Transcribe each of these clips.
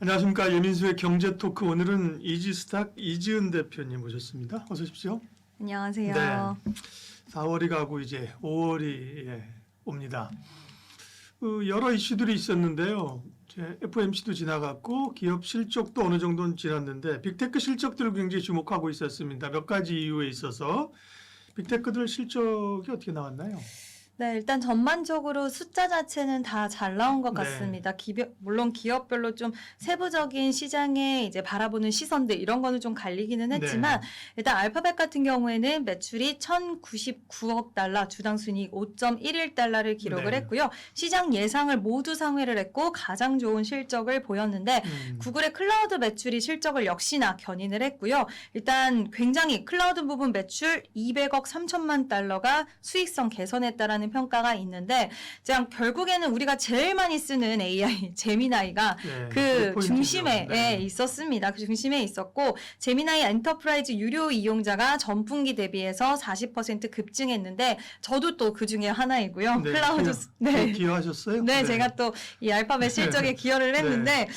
안녕하십니까. 예민수의 경제토크. 오늘은 이지스탁 이지은 대표님 모셨습니다. 어서 오십시오. 안녕하세요. 네. 4월이 가고 이제 5월이 옵니다. 여러 이슈들이 있었는데요. FOMC도 지나갔고 기업 실적도 어느 정도는 지났는데 빅테크 실적들을 굉장히 주목하고 있었습니다. 몇 가지 이유에 있어서 빅테크들 실적이 어떻게 나왔나요? 네, 일단 전반적으로 숫자 자체는 다 잘 나온 것 네. 같습니다. 물론 기업별로 좀 세부적인 시장에 이제 바라보는 시선들 이런 거는 좀 갈리기는 했지만 일단 알파벳 같은 경우에는 매출이 1,099억 달러, 주당 순이익 5.11달러를 기록을 네. 했고요. 시장 예상을 모두 상회를 했고 가장 좋은 실적을 보였는데 구글의 클라우드 매출이 실적을 역시나 견인을 했고요. 일단 굉장히 클라우드 부분 매출 200억 3천만 달러가 수익성 개선했다라는 평가가 있는데 결국에는 우리가 제일 많이 쓰는 AI 제미나이가 그 중심에 있었습니다. 그 중심에 있었고 제미나이 엔터프라이즈 유료 이용자가 전분기 대비해서 40% 급증했는데 저도 또 그 중에 하나이고요. 네, 클라우드 기여하셨어요? 네, 제가 또 이 알파벳 실적에 기여를 했는데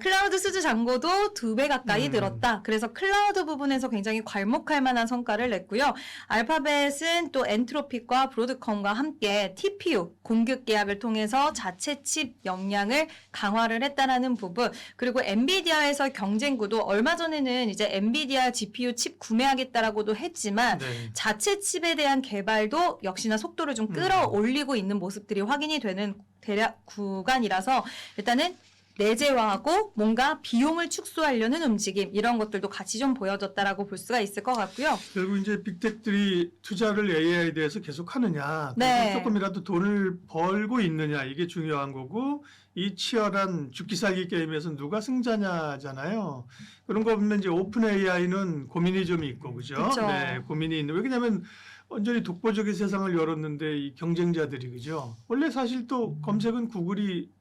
클라우드 수주 잔고도 2배 가까이 늘었다. 그래서 클라우드 부분에서 굉장히 괄목할 만한 성과를 냈고요. 알파벳은 또 엔트로픽과 브로드컴과 함께 TPU 공급 계약을 통해서 자체 칩 역량을 강화를 했다라는 부분, 그리고 엔비디아에서 경쟁 구도 얼마 전에는 이제 엔비디아 GPU 칩 구매하겠다라고도 했지만 자체 칩에 대한 개발도 역시나 속도를 좀 끌어올리고 있는 모습들이 확인이 되는 대략 구간이라서 일단은 내재화하고 뭔가 비용을 축소하려는 움직임 이런 것들도 같이 좀 보여졌다라고 볼 수가 있을 것 같고요. 결국 이제 빅텍들이 투자를 AI에 대해서 계속 하느냐, 네. 조금이라도 돈을 벌고 있느냐 이게 중요한 거고 이 치열한 죽기 살기 게임에서 누가 승자냐잖아요. 그런 거 보면 이제 오픈 AI는 고민이 좀 있고 그죠? 그쵸. 네, 고민이 있는. 왜냐하면 완전히 독보적인 세상을 열었는데 이 경쟁자들이 그죠? 원래 사실 또 검색은 구글이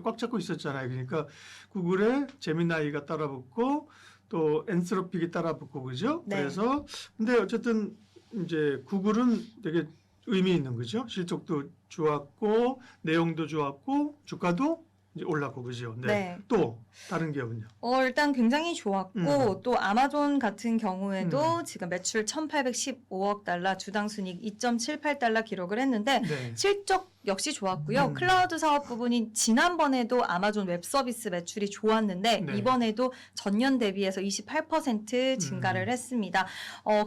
꽉 잡고 있었잖아요. 그러니까 구글에 제미나이가 따라붙고 또 엔트로픽이 따라붙고 그죠? 네. 그래서 근데 어쨌든 이제 구글은 되게 의미 있는 거죠. 실적도 좋았고 내용도 좋았고 주가도 이제 올랐고 그죠? 네. 또 다른 기업은요? 일단 굉장히 좋았고 또 아마존 같은 경우에도 지금 매출 1,815억 달러, 주당 순이익 2.78달러 기록을 했는데 실적 역시 좋았고요. 클라우드 사업 부분이 지난번에도 아마존 웹 서비스 매출이 좋았는데 이번에도 전년 대비해서 28% 증가를 했습니다.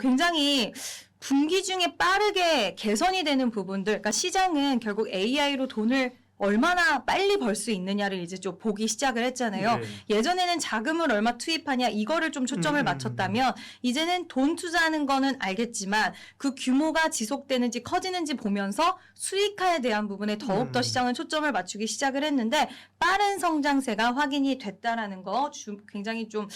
굉장히 분기 중에 빠르게 개선이 되는 부분들, 그러니까 시장은 결국 AI로 돈을 얼마나 빨리 벌 수 있느냐를 이제 좀 보기 시작을 했잖아요. 예전에는 자금을 얼마 투입하냐 이거를 좀 초점을 맞췄다면 이제는 돈 투자하는 거는 알겠지만 그 규모가 지속되는지 커지는지 보면서 수익화에 대한 부분에 더욱더 시장은 초점을 맞추기 시작을 했는데 빠른 성장세가 확인이 됐다라는 거 굉장히 좀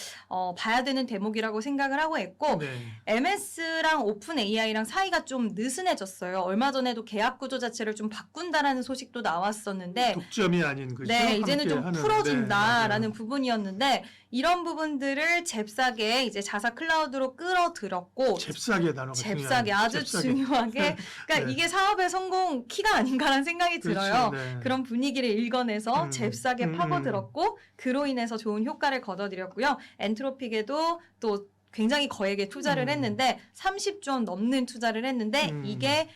봐야 되는 대목이라고 생각을 하고 있고 MS랑 오픈 AI랑 사이가 좀 느슨해졌어요. 얼마 전에도 계약 구조 자체를 좀 바꾼다라는 소식도 나왔었는데 독점이 아닌 거죠. 네, 이제는 좀 풀어준다라는 네, 부분이었는데 이런 부분들을 잽싸게 이제 자사 클라우드로 끌어들였고 잽싸게 단어가 잽싸게 아주 중요하게 그러니까 이게 사업의 성공 키가 아닌가라는 생각이 들어요. 그런 분위기를 읽어내서 잽싸게 파고들었고 그로 인해서 좋은 효과를 거둬들였고요. 엔트로픽에도 또 굉장히 거액의 투자를 했는데 30조 원 넘는 투자를 했는데 이게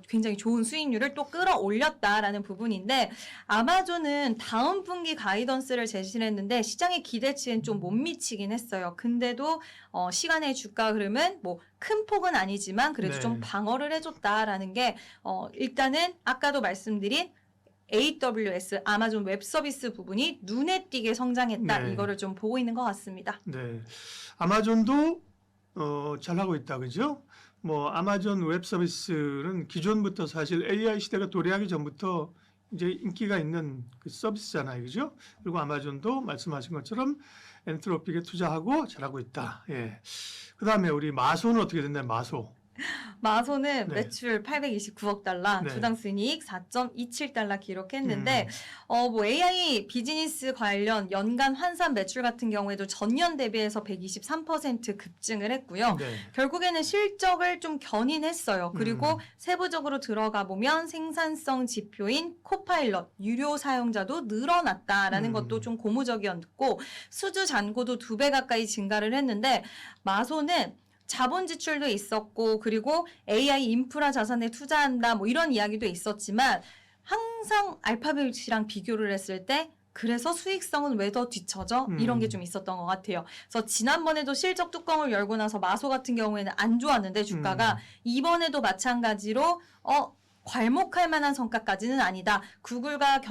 굉장히 좋은 수익률을 또 끌어올렸다라는 부분인데 아마존은 다음 분기 가이던스를 제시를 했는데 시장의 기대치엔 좀 못 미치긴 했어요. 근데도 시간의 주가 흐름은 뭐 큰 폭은 아니지만 그래도 좀 방어를 해줬다라는 게 일단은 아까도 말씀드린 AWS 아마존 웹 서비스 부분이 눈에 띄게 성장했다. 이거를 좀 보고 있는 것 같습니다. 네, 아마존도 잘하고 있다, 그죠? 뭐 아마존 웹 서비스는 기존부터 사실 AI 시대가 도래하기 전부터 이제 인기가 있는 그 서비스잖아요, 그죠? 그리고 아마존도 말씀하신 것처럼 엔트로픽에 투자하고 잘하고 있다. 그 다음에 우리 마소는 어떻게 됐나요, 마소? 마소는 네. 매출 829억 달러, 네. 주당 순이익 4.27달러 기록했는데 뭐 AI 비즈니스 관련 연간 환산 매출 같은 경우에도 전년 대비해서 123% 급증을 했고요. 네. 결국에는 실적을 좀 견인했어요. 그리고 음. 세부적으로 들어가 보면 생산성 지표인 코파일럿 유료 사용자도 늘어났다라는 것도 좀 고무적이었고 수주 잔고도 2배 가까이 증가를 했는데 마소는 자본 지출도 있었고 그리고 AI 인프라 자산에 투자한다 뭐 이런 이야기도 있었지만 항상 알파벳이랑 비교를 했을 때 그래서 수익성은 왜 더 뒤처져? 이런 게 좀 있었던 것 같아요. 그래서 지난번에도 실적 뚜껑을 열고 나서 마소 같은 경우에는 안 좋았는데 주가가 이번에도 마찬가지로 괄목할 만한 성과까지는 아니다. 구글과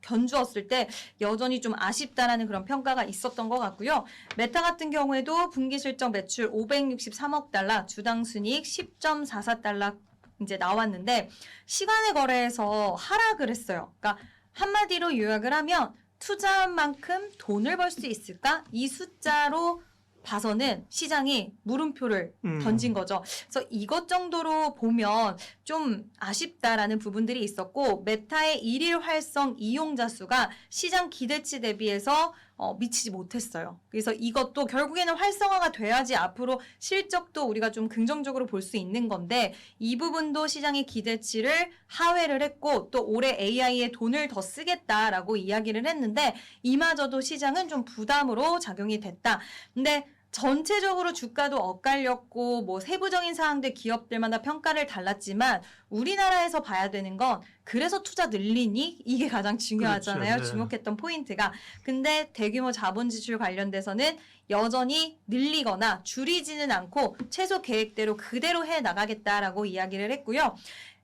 견주었을 때 여전히 좀 아쉽다라는 그런 평가가 있었던 것 같고요. 메타 같은 경우에도 분기 실적 매출 563억 달러, 주당 순이익 10.44달러 이제 나왔는데 시간의 거래에서 하락을 했어요. 그러니까 한마디로 요약을 하면 투자한 만큼 돈을 벌 수 있을까? 이 숫자로 봐서는 시장이 물음표를 던진 거죠. 그래서 이것 정도로 보면 좀 아쉽다라는 부분들이 있었고 메타의 일일 활성 이용자 수가 시장 기대치 대비해서 미치지 못했어요. 그래서 이것도 결국에는 활성화가 돼야지 앞으로 실적도 우리가 좀 긍정적으로 볼 수 있는 건데 이 부분도 시장의 기대치를 하회를 했고 또 올해 AI에 돈을 더 쓰겠다라고 이야기를 했는데 이마저도 시장은 좀 부담으로 작용이 됐다. 근데 전체적으로 주가도 엇갈렸고 뭐 세부적인 사항들 기업들마다 평가를 달랐지만 우리나라에서 봐야 되는 건 그래서 투자 늘리니? 이게 가장 중요하잖아요. 그렇죠. 네. 주목했던 포인트가. 근데 대규모 자본 지출 관련돼서는 여전히 늘리거나 줄이지는 않고 최소 계획대로 그대로 해 나가겠다라고 이야기를 했고요.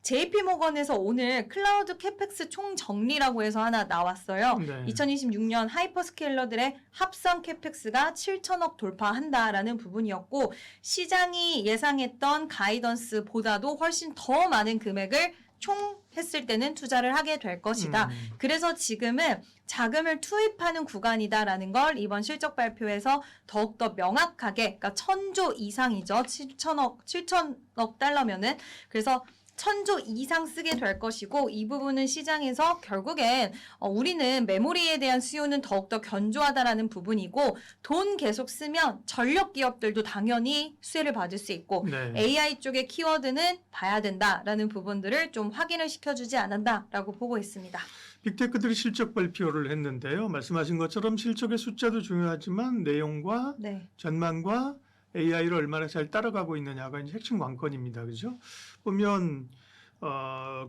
JP모건에서 오늘 클라우드 캐펙스 총정리라고 해서 하나 나왔어요. 네. 2026년 하이퍼스케일러들의 합산 캐펙스가 7천억 돌파한다라는 부분이었고 시장이 예상했던 가이던스보다도 훨씬 더 많은 금액을 총 했을 때는 투자를 하게 될 것이다. 그래서 지금은 자금을 투입하는 구간이다라는 걸 이번 실적 발표에서 더욱더 명확하게, 그러니까 1,000조 이상이죠. 7천억 달러면은. 그래서 1,000조 이상 쓰게 될 것이고 이 부분은 시장에서 결국엔 우리는 메모리에 대한 수요는 더욱더 견조하다라는 부분이고 돈 계속 쓰면 전력 기업들도 당연히 수혜를 받을 수 있고 네. AI 쪽의 키워드는 봐야 된다라는 부분들을 좀 확인을 시켜주지 않았다라고 보고 있습니다. 빅테크들이 실적 발표를 했는데요. 말씀하신 것처럼 실적의 숫자도 중요하지만 내용과 네. 전망과 AI를 얼마나 잘 따라가고 있느냐가 이제 핵심 관건입니다. 그죠? 보면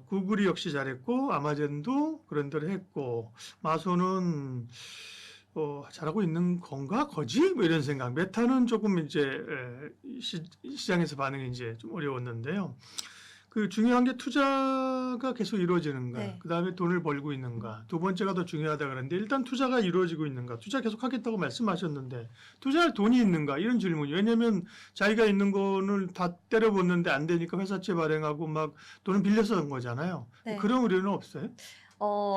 구글이 역시 잘했고 아마존도 그런 대로 했고 마소는 잘하고 있는 건가? 거지? 뭐 이런 생각. 메타는 조금 이제 시장에서 반응이 이제 좀 어려웠는데요. 그 중요한 게 투자가 계속 이루어지는가, 네. 그 다음에 돈을 벌고 있는가, 두 번째가 더 중요하다 그러는데 일단 투자가 이루어지고 있는가, 투자 계속 하겠다고 말씀하셨는데 투자할 돈이 있는가 이런 질문이. 왜냐하면 자기가 있는 거는 다 때려붓는데 안 되니까 회사채 발행하고 막 돈을 빌려서 한 거잖아요. 네. 그런 우려는 없어요?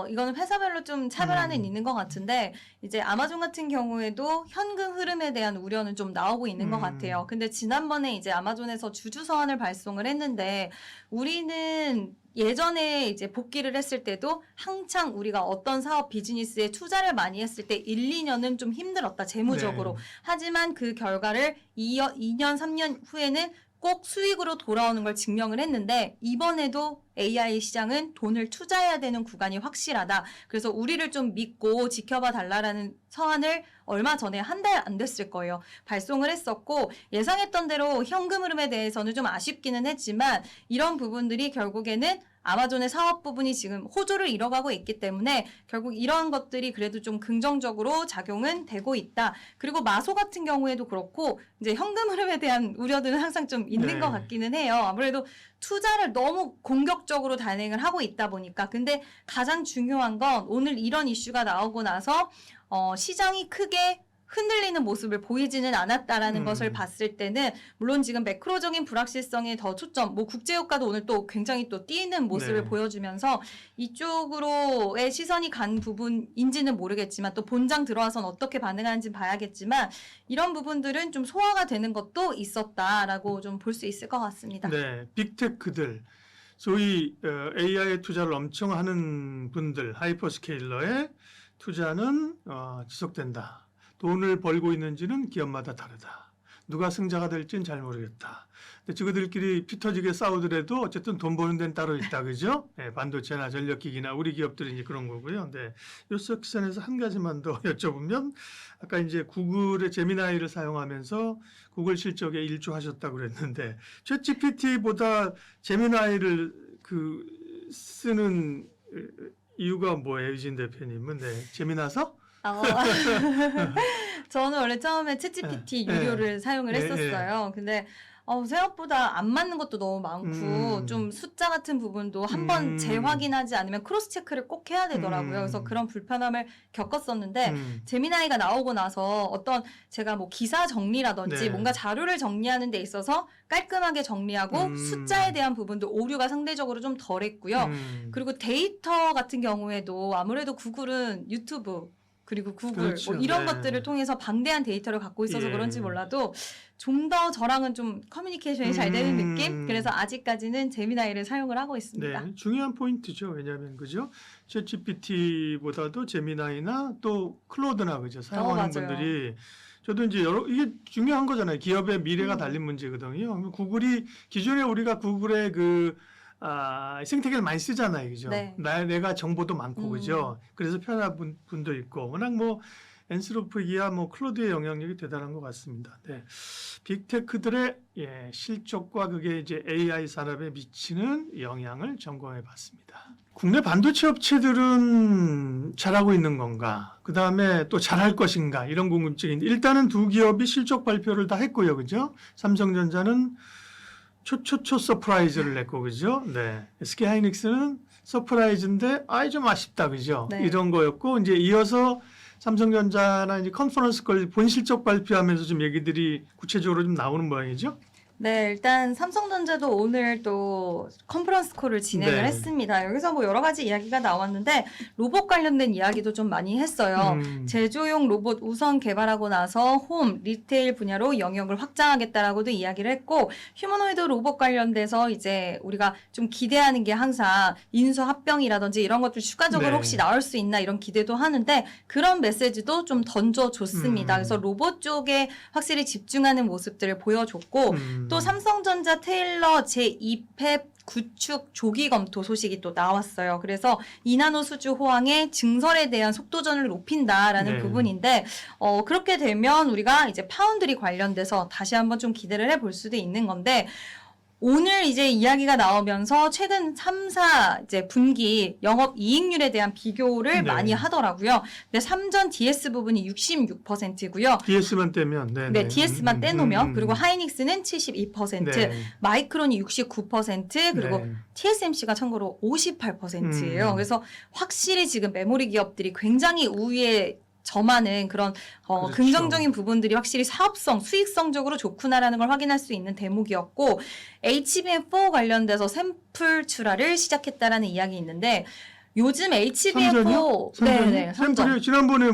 이거는 회사별로 좀 차별화는 있는 것 같은데 이제 아마존 같은 경우에도 현금 흐름에 대한 우려는 좀 나오고 있는 것 같아요. 근데 지난번에 이제 아마존에서 주주 서한을 발송을 했는데 우리는 예전에 이제 복귀를 했을 때도 한창 우리가 어떤 사업 비즈니스에 투자를 많이 했을 때 1, 2년은 좀 힘들었다, 재무적으로. 네. 하지만 그 결과를 2년, 3년 후에는 꼭 수익으로 돌아오는 걸 증명을 했는데 이번에도 AI 시장은 돈을 투자해야 되는 구간이 확실하다. 그래서 우리를 좀 믿고 지켜봐 달라라는 서한을 얼마 전에 한 달 안 됐을 거예요. 발송을 했었고 예상했던 대로 현금 흐름에 대해서는 좀 아쉽기는 했지만 이런 부분들이 결국에는 아마존의 사업 부분이 지금 호조를 잃어가고 있기 때문에 결국 이런 것들이 그래도 좀 긍정적으로 작용은 되고 있다. 그리고 마소 같은 경우에도 그렇고 이제 현금 흐름에 대한 우려들은 항상 좀 있는 네. 것 같기는 해요. 아무래도 투자를 너무 공격적으로 단행을 하고 있다 보니까. 근데 가장 중요한 건 오늘 이런 이슈가 나오고 나서 시장이 크게 흔들리는 모습을 보이지는 않았다라는 것을 음. 봤을 때는 물론 지금 매크로적인 불확실성에 더 초점, 뭐 국제유가도 오늘 또 굉장히 또 뛰는 모습을 네. 보여주면서 이쪽으로의 시선이 간 부분인지는 모르겠지만 또 본장 들어와서는 어떻게 반응하는지 봐야겠지만 이런 부분들은 좀 소화가 되는 것도 있었다라고 좀 볼 수 있을 것 같습니다. 네, 빅테크들, 소위 AI에 투자를 엄청 하는 분들, 하이퍼스케일러의 투자는 지속된다. 돈을 벌고 있는지는 기업마다 다르다. 누가 승자가 될지는 잘 모르겠다. 근데 저들끼리 피 터지게 싸우더라도 어쨌든 돈 버는 데는 따로 있다, 그죠? 네, 반도체나 전력기기나 우리 기업들이 이제 그런 거고요. 네, 이 섹션에서 한 가지만 더 여쭤보면, 아까 이제 구글의 제미나이를 사용하면서 구글 실적에 일조하셨다고 그랬는데, 챗GPT보다 제미나이를 쓰는 이유가 뭐예요, 유진 대표님은? 네, 재미나서? 저는 원래 처음에 챗GPT 유료를 사용을 했었어요. 근데 생각보다 안 맞는 것도 너무 많고 좀 숫자 같은 부분도 한번 재확인하지 않으면 크로스 체크를 꼭 해야 되더라고요. 그래서 그런 불편함을 겪었었는데 제미나이가 나오고 나서 어떤 제가 뭐 기사 정리라든지 네. 뭔가 자료를 정리하는 데 있어서 깔끔하게 정리하고 숫자에 대한 부분도 오류가 상대적으로 좀 덜했고요. 그리고 데이터 같은 경우에도 아무래도 구글은 유튜브 그리고 구글 그렇죠. 뭐 이런 네. 것들을 통해서 방대한 데이터를 갖고 있어서 예. 그런지 몰라도 좀 더 저랑은 좀 커뮤니케이션이 잘 되는 느낌? 그래서 아직까지는 제미나이를 사용을 하고 있습니다. 네, 중요한 포인트죠. 왜냐하면 그죠? 챗GPT보다도 제미나이나 또 클로드나 그죠? 사용하는 맞아요. 분들이 저도 이제 이게 중요한 거잖아요. 기업의 미래가 달린 문제거든요. 구글이 기존에 우리가 구글의 생태계를 많이 쓰잖아요, 그죠? 네. 내가 정보도 많고 그죠? 그래서 편한 분도 있고 워낙 뭐 엔스로프기야 뭐 클로드의 영향력이 대단한 것 같습니다. 네. 빅테크들의 실적과 그게 이제 AI 산업에 미치는 영향을 점검해 봤습니다. 국내 반도체 업체들은 잘하고 있는 건가? 그 다음에 또 잘할 것인가? 이런 궁금증인데 일단은 두 기업이 실적 발표를 다 했고요, 그죠? 삼성전자는 초초초 서프라이즈를 냈고, 그죠? 네. SK하이닉스는 서프라이즈인데 좀 아쉽다, 그죠? 네. 이런 거였고 이제 이어서 삼성전자나 이제 컨퍼런스 걸 본 실적 발표하면서 좀 얘기들이 구체적으로 좀 나오는 모양이죠. 네, 일단 삼성전자도 오늘 또 컨퍼런스 콜을 진행을 네. 했습니다. 여기서 뭐 여러 가지 이야기가 나왔는데 로봇 관련된 이야기도 좀 많이 했어요. 제조용 로봇 우선 개발하고 나서 홈, 리테일 분야로 영역을 확장하겠다라고도 이야기를 했고 휴머노이드 로봇 관련돼서 이제 우리가 좀 기대하는 게 항상 인수 합병이라든지 이런 것들 추가적으로 네. 혹시 나올 수 있나 이런 기대도 하는데 그런 메시지도 좀 던져줬습니다. 그래서 로봇 쪽에 확실히 집중하는 모습들을 보여줬고 또 삼성전자 테일러 제2팹 구축 조기 검토 소식이 또 나왔어요. 그래서 이나노 수주 호황의 증설에 대한 속도전을 높인다라는 네. 부분인데 그렇게 되면 우리가 이제 파운드리 관련돼서 다시 한번 좀 기대를 해볼 수도 있는 건데 오늘 이제 이야기가 나오면서 최근 3사 이제 분기 영업 이익률에 대한 비교를 네. 많이 하더라고요. 근데 삼전 DS 부분이 66%고요. DS만 떼면, 네, DS만 떼놓으면 그리고 하이닉스는 72%, 네. 마이크론이 69%, 그리고 네. TSMC가 참고로 58%예요. 그래서 확실히 지금 메모리 기업들이 굉장히 우위에 점하는 그런 그렇죠. 긍정적인 부분들이 확실히 사업성, 수익성적으로 좋구나라는 걸 확인할 수 있는 대목이었고 HBM4 관련돼서 샘플 출하를 시작했다라는 이야기 있는데 요즘 HBM4 네네 샘플이 지난번에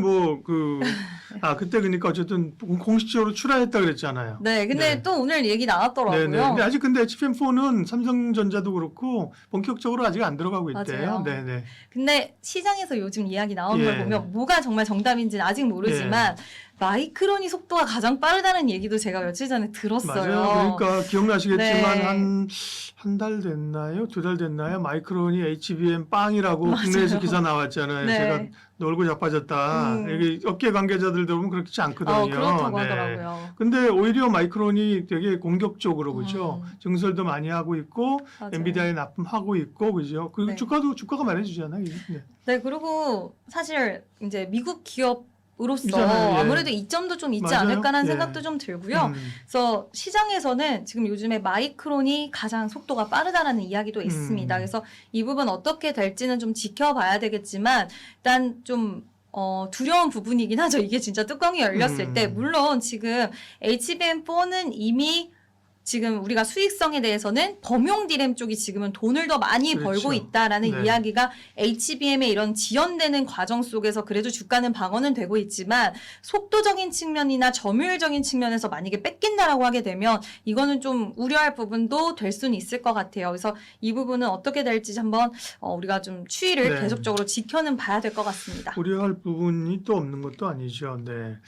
그때 그러니까 어쨌든 공식적으로 출하했다 그랬잖아요. 네, 근데 또 오늘 얘기 나왔더라고요. 네네. 근데 아직 HBM4는 삼성전자도 그렇고 본격적으로 아직 안 들어가고 있대요. 맞아요. 네네. 근데 시장에서 요즘 이야기 나오는 걸 예. 보면 뭐가 정말 정답인지는 아직 모르지만 마이크론이 속도가 가장 빠르다는 얘기도 제가 며칠 전에 들었어요. 맞아요. 그러니까 기억나시겠지만 네. 한 달 됐나요? 2달 됐나요? 마이크론이 HBM 빵이라고 맞아요. 국내에서 기사 나왔잖아요. 네. 제가 놀고 자빠졌다. 이게 업계 관계자들 들어보면 그렇지 않거든요. 그렇다고 네. 하더라고요. 근데 오히려 마이크론이 되게 공격적으로 그죠? 증설도 많이 하고 있고 맞아요. 엔비디아에 납품하고 있고 그죠? 그리고 네. 주가가 말해주잖아요. 네. 네, 그리고 사실 이제 미국 기업으로서 있잖아요. 예. 아무래도 이점도 좀 있지 맞아요. 않을까라는 예. 생각도 좀 들고요. 그래서 시장에서는 지금 요즘에 마이크론이 가장 속도가 빠르다라는 이야기도 있습니다. 그래서 이 부분 어떻게 될지는 좀 지켜봐야 되겠지만 일단 좀 두려운 부분이긴 하죠. 이게 진짜 뚜껑이 열렸을 때. 물론 지금 HBM4는 이미 지금 우리가 수익성에 대해서는 범용 디램 쪽이 지금은 돈을 더 많이 그렇죠. 벌고 있다라는 네. 이야기가 HBM의 이런 지연되는 과정 속에서 그래도 주가는 방어는 되고 있지만 속도적인 측면이나 점유율적인 측면에서 만약에 뺏긴다라고 하게 되면 이거는 좀 우려할 부분도 될 수는 있을 것 같아요. 그래서 이 부분은 어떻게 될지 한번 우리가 좀 추이를 네. 계속적으로 지켜는 봐야 될 것 같습니다. 우려할 부분이 또 없는 것도 아니죠. 네.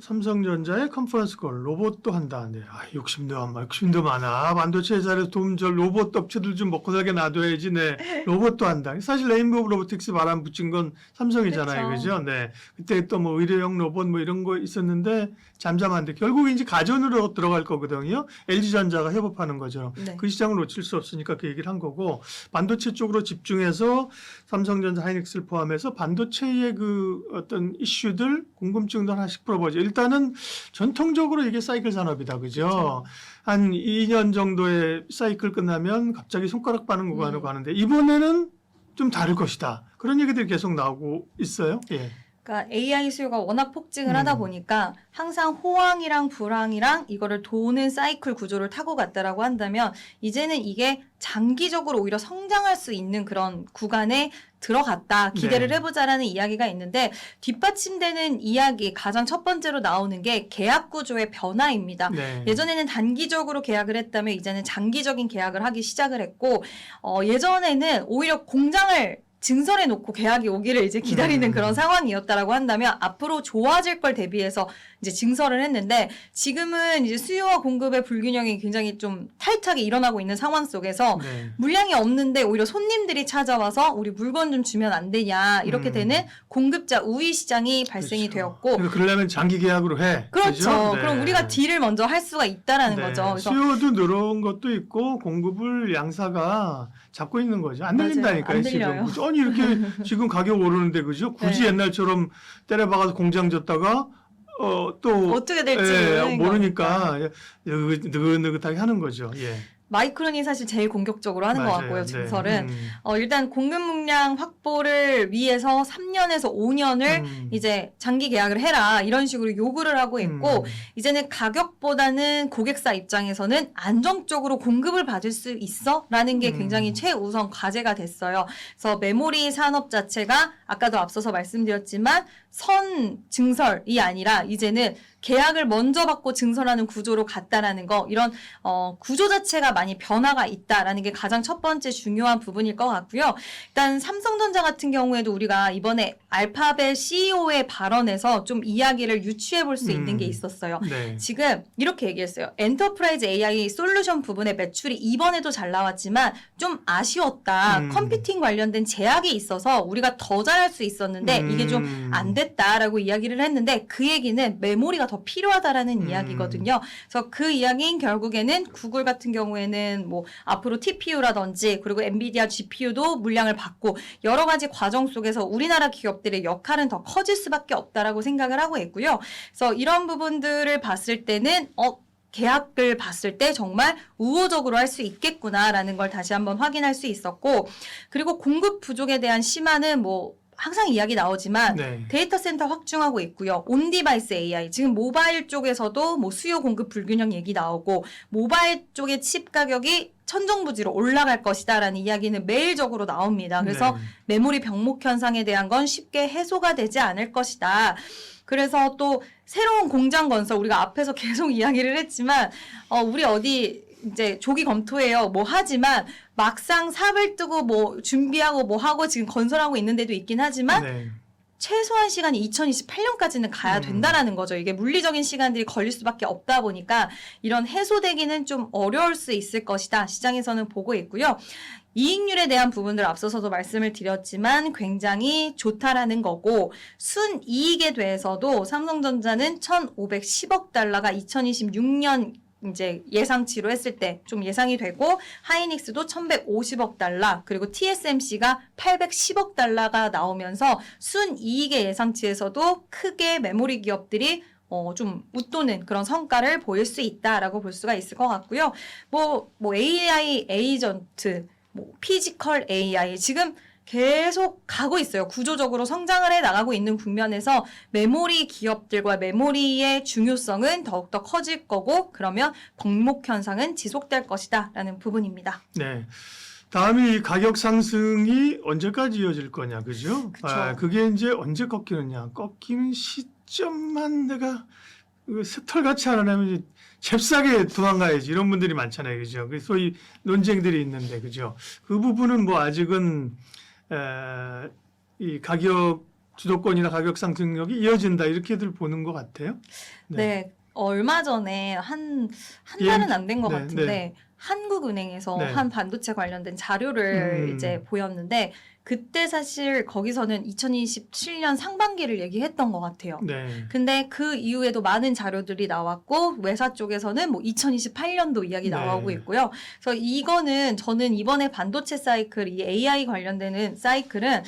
삼성전자의 컨퍼런스 콜 로봇도 한다. 네. 욕심도 많아. 반도체 회사에서 저 로봇 업체들 좀 먹고 살게 놔둬야지. 네. 로봇도 한다. 사실 레인보우 로보틱스 바람 붙인 건 삼성이잖아요. 그렇죠. 그죠? 네. 그때 또 뭐 의료용 로봇 뭐 이런 거 있었는데 잠잠한데 결국 이제 가전으로 들어갈 거거든요. LG전자가 협업하는 거죠. 네. 그 시장을 놓칠 수 없으니까 그 얘기를 한 거고 반도체 쪽으로 집중해서 삼성전자 하이닉스를 포함해서 반도체의 그 어떤 이슈들 궁금증도 하나씩 풀어보죠. 일단은 전통적으로 이게 사이클 산업이다. 그죠? 그렇죠. 한 2년 정도의 사이클 끝나면 갑자기 손가락 빠는 구간으로 가는데 이번에는 좀 다를 것이다. 그런 얘기들이 계속 나오고 있어요. 예. 그러니까 AI 수요가 워낙 폭증을 하다 보니까 항상 호황이랑 불황이랑 이거를 도는 사이클 구조를 타고 갔다라고 한다면 이제는 이게 장기적으로 오히려 성장할 수 있는 그런 구간에 들어갔다. 기대를 네. 해보자라는 이야기가 있는데 뒷받침되는 이야기 가장 첫 번째로 나오는 게 계약 구조의 변화입니다. 네. 예전에는 단기적으로 계약을 했다면 이제는 장기적인 계약을 하기 시작을 했고 예전에는 오히려 공장을 증설해 놓고 계약이 오기를 이제 기다리는 그런 상황이었다라고 한다면 앞으로 좋아질 걸 대비해서 이제 증설을 했는데 지금은 이제 수요와 공급의 불균형이 굉장히 좀 타이트하게 일어나고 있는 상황 속에서 네. 물량이 없는데 오히려 손님들이 찾아와서 우리 물건 좀 주면 안 되냐 이렇게 되는 공급자 우위 시장이 발생이 그렇죠. 되었고 그러니까 그러려면 장기 계약으로 해. 그렇죠. 그죠? 네. 그럼 우리가 딜을 먼저 할 수가 있다라는 네. 거죠. 그래서 수요도 늘어온 것도 있고 공급을 양사가 잡고 있는 거죠. 안 맞아요. 들린다니까요. 안 들려요. 지금. 아니 이렇게 지금 가격 오르는데 그죠? 굳이 네. 옛날처럼 때려박아서 공장 줬다가 또 어떻게 될지 모르니까 느긋느긋하게 하는 거죠. 예. 마이크론이 사실 제일 공격적으로 하는 것 맞아요. 같고요. 네. 증설은 일단 공급 물량 확보를 위해서 3년에서 5년을 이제 장기 계약을 해라 이런 식으로 요구를 하고 있고 이제는 가격보다는 고객사 입장에서는 안정적으로 공급을 받을 수 있어라는 게 굉장히 최우선 과제가 됐어요. 그래서 메모리 산업 자체가 아까도 앞서서 말씀드렸지만 선 증설이 아니라 이제는 계약을 먼저 받고 증설하는 구조로 갔다라는 거 이런 구조 자체가 많이 변화가 있다라는 게 가장 첫 번째 중요한 부분일 것 같고요. 일단 삼성전자 같은 경우에도 우리가 이번에 알파벳 CEO의 발언에서 좀 이야기를 유추해 볼 수 있는 게 있었어요. 네. 지금 이렇게 얘기했어요. 엔터프라이즈 AI 솔루션 부분의 매출이 이번에도 잘 나왔지만 좀 아쉬웠다. 컴퓨팅 관련된 제약이 있어서 우리가 더 잘할 수 있었는데 이게 좀 안 됐다라고 이야기를 했는데 그 얘기는 메모리가 더 필요하다라는 이야기거든요. 그래서 그 이야기인 결국에는 구글 같은 경우에는 뭐 앞으로 TPU라든지 그리고 엔비디아 GPU도 물량을 받고 여러 가지 과정 속에서 우리나라 기업들의 역할은 더 커질 수밖에 없다라고 생각을 하고 있고요. 그래서 이런 부분들을 봤을 때는 계약을 봤을 때 정말 우호적으로 할 수 있겠구나라는 걸 다시 한번 확인할 수 있었고 그리고 공급 부족에 대한 심화는 뭐 항상 이야기 나오지만 네. 데이터 센터 확충하고 있고요. 온디바이스 AI 지금 모바일 쪽에서도 뭐 수요 공급 불균형 얘기 나오고 모바일 쪽의 칩 가격이 천정부지로 올라갈 것이다라는 이야기는 매일적으로 나옵니다. 그래서 메모리 병목 현상에 대한 건 쉽게 해소가 되지 않을 것이다. 그래서 또 새로운 공장 건설 우리가 앞에서 계속 이야기를 했지만 우리 어디 이제 조기 검토해요. 뭐 하지만 막상 삽을 뜨고 뭐 준비하고 뭐 하고 지금 건설하고 있는 데도 있긴 하지만 최소한 시간이 2028년까지는 가야 된다라는 거죠. 이게 물리적인 시간들이 걸릴 수밖에 없다 보니까 이런 해소되기는 좀 어려울 수 있을 것이다. 시장에서는 보고 있고요. 이익률에 대한 부분들 앞서서도 말씀을 드렸지만 굉장히 좋다라는 거고 순이익에 대해서도 삼성전자는 1,510억 달러가 2026년 이제 예상치로 했을 때 좀 예상이 되고 하이닉스도 1,150억 달러 그리고 TSMC가 810억 달러가 나오면서 순이익의 예상치에서도 크게 메모리 기업들이 좀 웃도는 그런 성과를 보일 수 있다라고 볼 수가 있을 것 같고요. 뭐 AI 에이전트, 뭐 피지컬 AI 지금 계속 가고 있어요. 구조적으로 성장을 해 나가고 있는 국면에서 메모리 기업들과 메모리의 중요성은 더욱더 커질 거고 그러면 번목 현상은 지속될 것이다라는 부분입니다. 네. 다음이 가격 상승이 언제까지 이어질 거냐, 그죠? 그쵸. 그게 이제 언제 꺾이느냐. 꺾이는 시점만 내가 새털같이 하려면 이제 잽싸게 도망가야지 이런 분들이 많잖아요, 그죠? 그 소위 논쟁들이 있는데, 그죠? 그 부분은 뭐 아직은 이 가격 주도권이나 가격 상승력이 이어진다 이렇게들 보는 것 같아요. 네. 얼마 전에 한 예, 달은 안 된 것 네, 같은데 네. 한국은행에서 네. 한 반도체 관련된 자료를 이제 보였는데 그때 사실 거기서는 2027년 상반기를 얘기했던 것 같아요. 네. 근데 그 이후에도 많은 자료들이 나왔고 외사 쪽에서는 뭐 2028년도 이야기 네. 나오고 있고요. 그래서 이거는 저는 이번에 반도체 사이클, 이 AI 관련되는 사이클은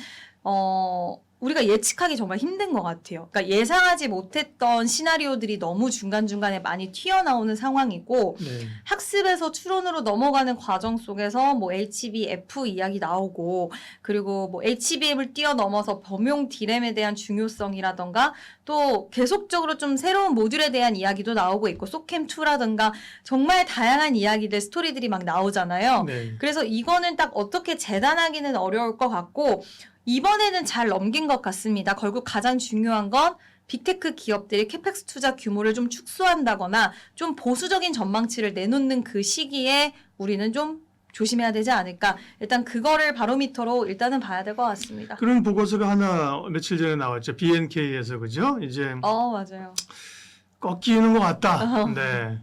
우리가 예측하기 정말 힘든 것 같아요. 그러니까 예상하지 못했던 시나리오들이 너무 중간중간에 많이 튀어나오는 상황이고 네. 학습에서 추론으로 넘어가는 과정 속에서 뭐 HBF 이야기 나오고 그리고 뭐 HBM을 뛰어넘어서 범용 D램에 대한 중요성이라던가 또 계속적으로 좀 새로운 모듈에 대한 이야기도 나오고 있고 소캠2라던가 정말 다양한 이야기들 스토리들이 막 나오잖아요. 네. 그래서 이거는 딱 어떻게 재단하기는 어려울 것 같고 이번에는 잘 넘긴 것 같습니다. 결국 가장 중요한 건 빅테크 기업들이 캐펙스 투자 규모를 좀 축소한다거나 좀 보수적인 전망치를 내놓는 그 시기에 우리는 좀 조심해야 되지 않을까. 일단 그거를 바로미터로 일단은 봐야 될 것 같습니다. 그런 보고서가 하나 며칠 전에 나왔죠. BNK에서 그죠? 이제 맞아요. 꺾이는 것 같다. 네.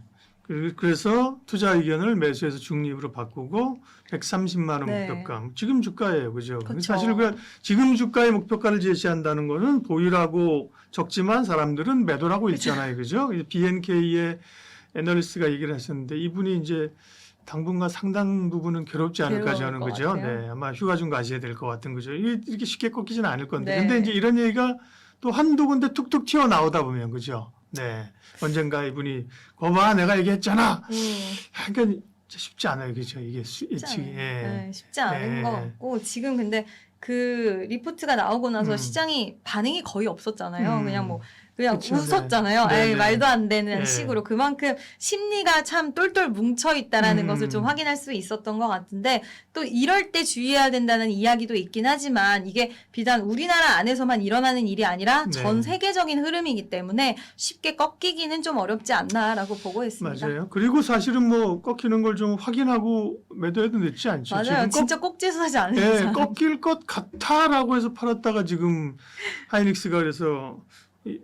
그래서 투자 의견을 매수해서 중립으로 바꾸고 130만 원 네. 목표가 지금 주가예요, 그죠? 그쵸. 사실 그 지금 주가의 목표가를 제시한다는 거는 보유라고 적지만 사람들은 매도라고 있잖아요, 그죠? BNK의 애널리스트가 얘기를 하셨는데 이분이 이제 당분간 상당 부분은 괴롭지 않을까 괴로울 저는 것 그죠? 같아요. 네, 아마 휴가 좀 가셔야 될 것 같은 거죠. 이렇게 쉽게 꺾이지는 않을 건데, 네. 근데 이제 이런 얘기가 또 한두 군데 툭툭 튀어나오다 보면 그죠? 네. 언젠가 이분이 거봐 내가 얘기했잖아. 그러니까 쉽지 않아요, 그죠? 이게 예측이. 예. 쉽지 않은 예. 것 같고 지금 근데 그 리포트가 나오고 나서 음. 시장이 반응이 거의 없었잖아요. 그냥 그쵸, 웃었잖아요. 네. 에이, 네. 말도 안 되는 네. 식으로 그만큼 심리가 참 똘똘 뭉쳐 있다라는 것을 좀 음. 확인할 수 있었던 것 같은데 또 이럴 때 주의해야 된다는 이야기도 있긴 하지만 이게 비단 우리나라 안에서만 일어나는 일이 아니라 네. 전 세계적인 흐름이기 때문에 쉽게 꺾이기는 좀 어렵지 않나라고 보고 있습니다. 맞아요. 그리고 사실은 뭐 꺾이는 걸 좀 확인하고 매도해도 늦지 않죠. 맞아요. 지금 진짜 꼭지수하지 않은 예, 이상. 꺾일 것 같아라고 해서 팔았다가 지금 하이닉스가 그래서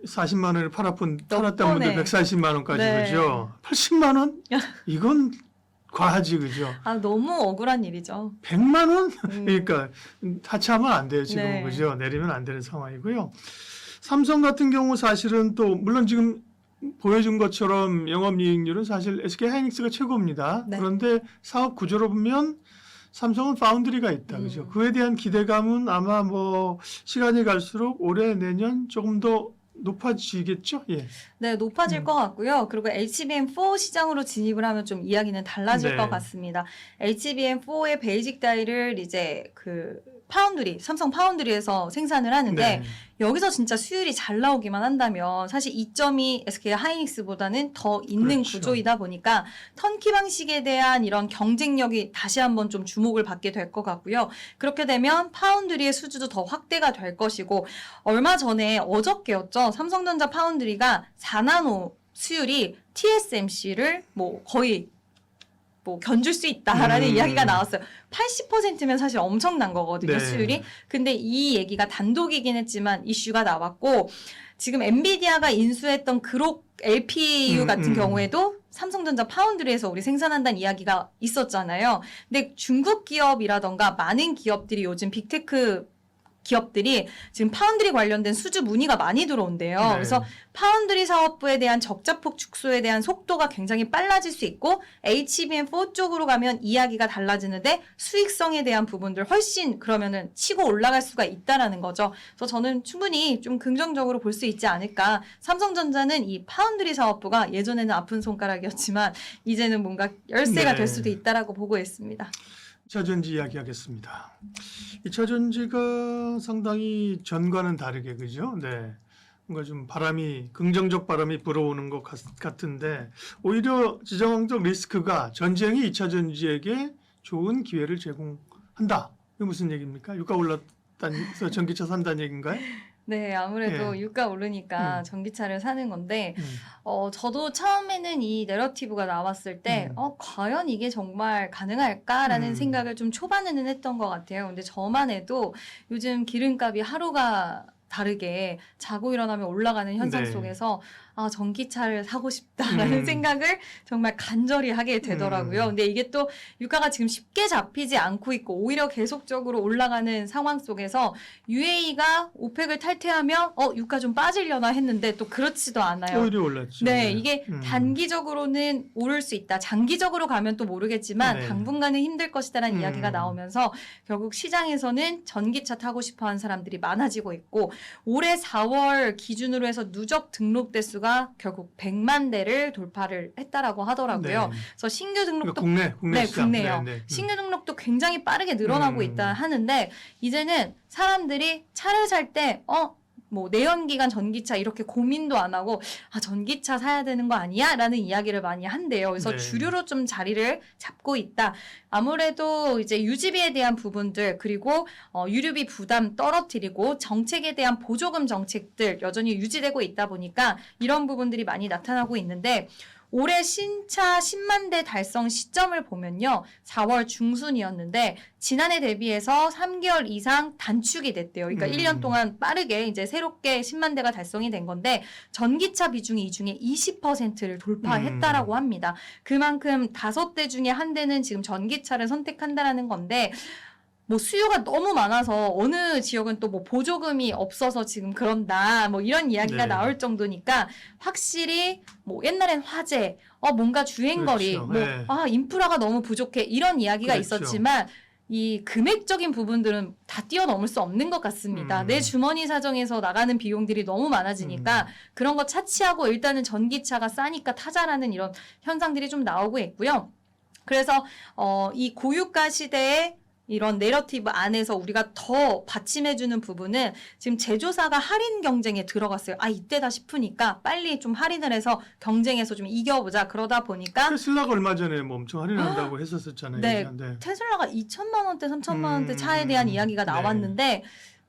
40만 원을 팔았던 분들 140만 원까지 네. 그죠? 80만 원? 이건 과하지 그죠? 너무 억울한 일이죠. 100만 원? 그러니까 하차하면 안 돼요 지금 네. 그죠? 내리면 안 되는 상황이고요. 삼성 같은 경우 사실은 또 물론 지금 보여준 것처럼 영업이익률은 사실 SK 하이닉스가 최고입니다. 네. 그런데 사업 구조로 보면 삼성은 파운드리가 있다, 그죠? 그에 대한 기대감은 아마 뭐 시간이 갈수록 올해 내년 조금 더 높아지겠죠? 예. 네, 높아질 것 같고요. 그리고 HBM4 시장으로 진입을 하면 좀 이야기는 달라질 네. 것 같습니다. HBM4의 베이직 다이를 이제 삼성 파운드리에서 생산을 하는데 네. 여기서 진짜 수율이 잘 나오기만 한다면 사실 이점이 SK 하이닉스보다는 더 있는 그렇죠. 구조이다 보니까 턴키 방식에 대한 이런 경쟁력이 다시 한번 좀 주목을 받게 될 것 같고요. 그렇게 되면 파운드리의 수주도 더 확대가 될 것이고 얼마 전에 어저께였죠. 삼성전자 파운드리가 4나노 수율이 TSMC를 거의 견줄 수 있다라는 이야기가 나왔어요. 80%면 사실 엄청난 거거든요, 네. 수율이. 근데 이 얘기가 단독이긴 했지만 이슈가 나왔고 지금 엔비디아가 인수했던 그록 LPU 같은 경우에도 삼성전자 파운드리에서 우리 생산한다는 이야기가 있었잖아요. 근데 중국 기업이라던가 많은 기업들이 요즘 빅테크 기업들이 지금 파운드리 관련된 수주 문의가 많이 들어온대요. 네. 그래서 파운드리 사업부에 대한 적자폭 축소에 대한 속도가 굉장히 빨라질 수 있고 HBM4 쪽으로 가면 이야기가 달라지는데 수익성에 대한 부분들 훨씬 그러면은 치고 올라갈 수가 있다라는 거죠. 그래서 저는 충분히 좀 긍정적으로 볼 수 있지 않을까. 삼성전자는 이 파운드리 사업부가 예전에는 아픈 손가락이었지만 이제는 뭔가 열쇠가 네. 될 수도 있다라고 보고 있습니다. 2차 전지 이야기하겠습니다. 2차 전지가 상당히 전과는 다르게 그죠? 네. 뭔가 좀 긍정적 바람이 불어오는 것 같은데 오히려 지정학적 리스크가 전쟁이 2차 전지에게 좋은 기회를 제공한다. 이게 무슨 얘기입니까? 유가 올랐다면서 전기차 산다는 얘기인가요? 네, 아무래도 예. 유가 오르니까 전기차를 사는 건데, 음. 저도 처음에는 이 내러티브가 나왔을 때, 과연 이게 정말 가능할까라는 생각을 좀 초반에는 했던 것 같아요. 근데 저만 해도 요즘 기름값이 하루가 다르게 자고 일어나면 올라가는 현상 네. 속에서 전기차를 사고 싶다라는 생각을 정말 간절히 하게 되더라고요. 근데 이게 또 유가가 지금 쉽게 잡히지 않고 있고 오히려 계속적으로 올라가는 상황 속에서 UAE가 오펙을 탈퇴하면 유가 좀 빠지려나 했는데 또 그렇지도 않아요. 오히려 올랐죠. 네, 이게 단기적으로는 오를 수 있다. 장기적으로 가면 또 모르겠지만 네. 당분간은 힘들 것이다라는 이야기가 나오면서 결국 시장에서는 전기차 타고 싶어하는 사람들이 많아지고 있고 올해 4월 기준으로 해서 누적 등록 대수가 결국 100만 대를 돌파를 했다라고 하더라고요. 네. 그래서 신규 등록도 국내 네, 시장. 국내요. 네, 네. 신규 등록도 굉장히 빠르게 늘어나고 있다 하는데 이제는 사람들이 차를 살 때 뭐 내연기관 전기차 이렇게 고민도 안 하고 전기차 사야 되는 거 아니야? 라는 이야기를 많이 한대요. 그래서 네. 주류로 좀 자리를 잡고 있다. 아무래도 이제 유지비에 대한 부분들 그리고 유류비 부담 떨어뜨리고 정책에 대한 보조금 정책들 여전히 유지되고 있다 보니까 이런 부분들이 많이 나타나고 있는데 올해 신차 10만 대 달성 시점을 보면요. 4월 중순이었는데 지난해 대비해서 3개월 이상 단축이 됐대요. 그러니까 1년 동안 빠르게 이제 새롭게 10만 대가 달성이 된 건데 전기차 비중이 이 중에 20%를 돌파했다라고 합니다. 그만큼 5대 중에 한 대는 지금 전기차를 선택한다라는 건데 뭐 수요가 너무 많아서 어느 지역은 또 뭐 보조금이 없어서 지금 그런다 뭐 이런 이야기가 네. 나올 정도니까 확실히 뭐 옛날엔 화재 뭔가 주행거리 그렇죠. 뭐 네. 인프라가 너무 부족해 이런 이야기가 그렇죠. 있었지만 이 금액적인 부분들은 다 뛰어넘을 수 없는 것 같습니다. 내 주머니 사정에서 나가는 비용들이 너무 많아지니까 그런 거 차치하고 일단은 전기차가 싸니까 타자라는 이런 현상들이 좀 나오고 있고요. 그래서 이 고유가 시대에 이런 내러티브 안에서 우리가 더 받침해주는 부분은 지금 제조사가 할인 경쟁에 들어갔어요. 이때다 싶으니까 빨리 좀 할인을 해서 경쟁에서 좀 이겨보자. 그러다 보니까 테슬라가 얼마 전에 뭐 엄청 할인한다고 했었잖아요. 네, 네. 테슬라가 2천만 원대, 3천만 원대 차에 대한 이야기가 나왔는데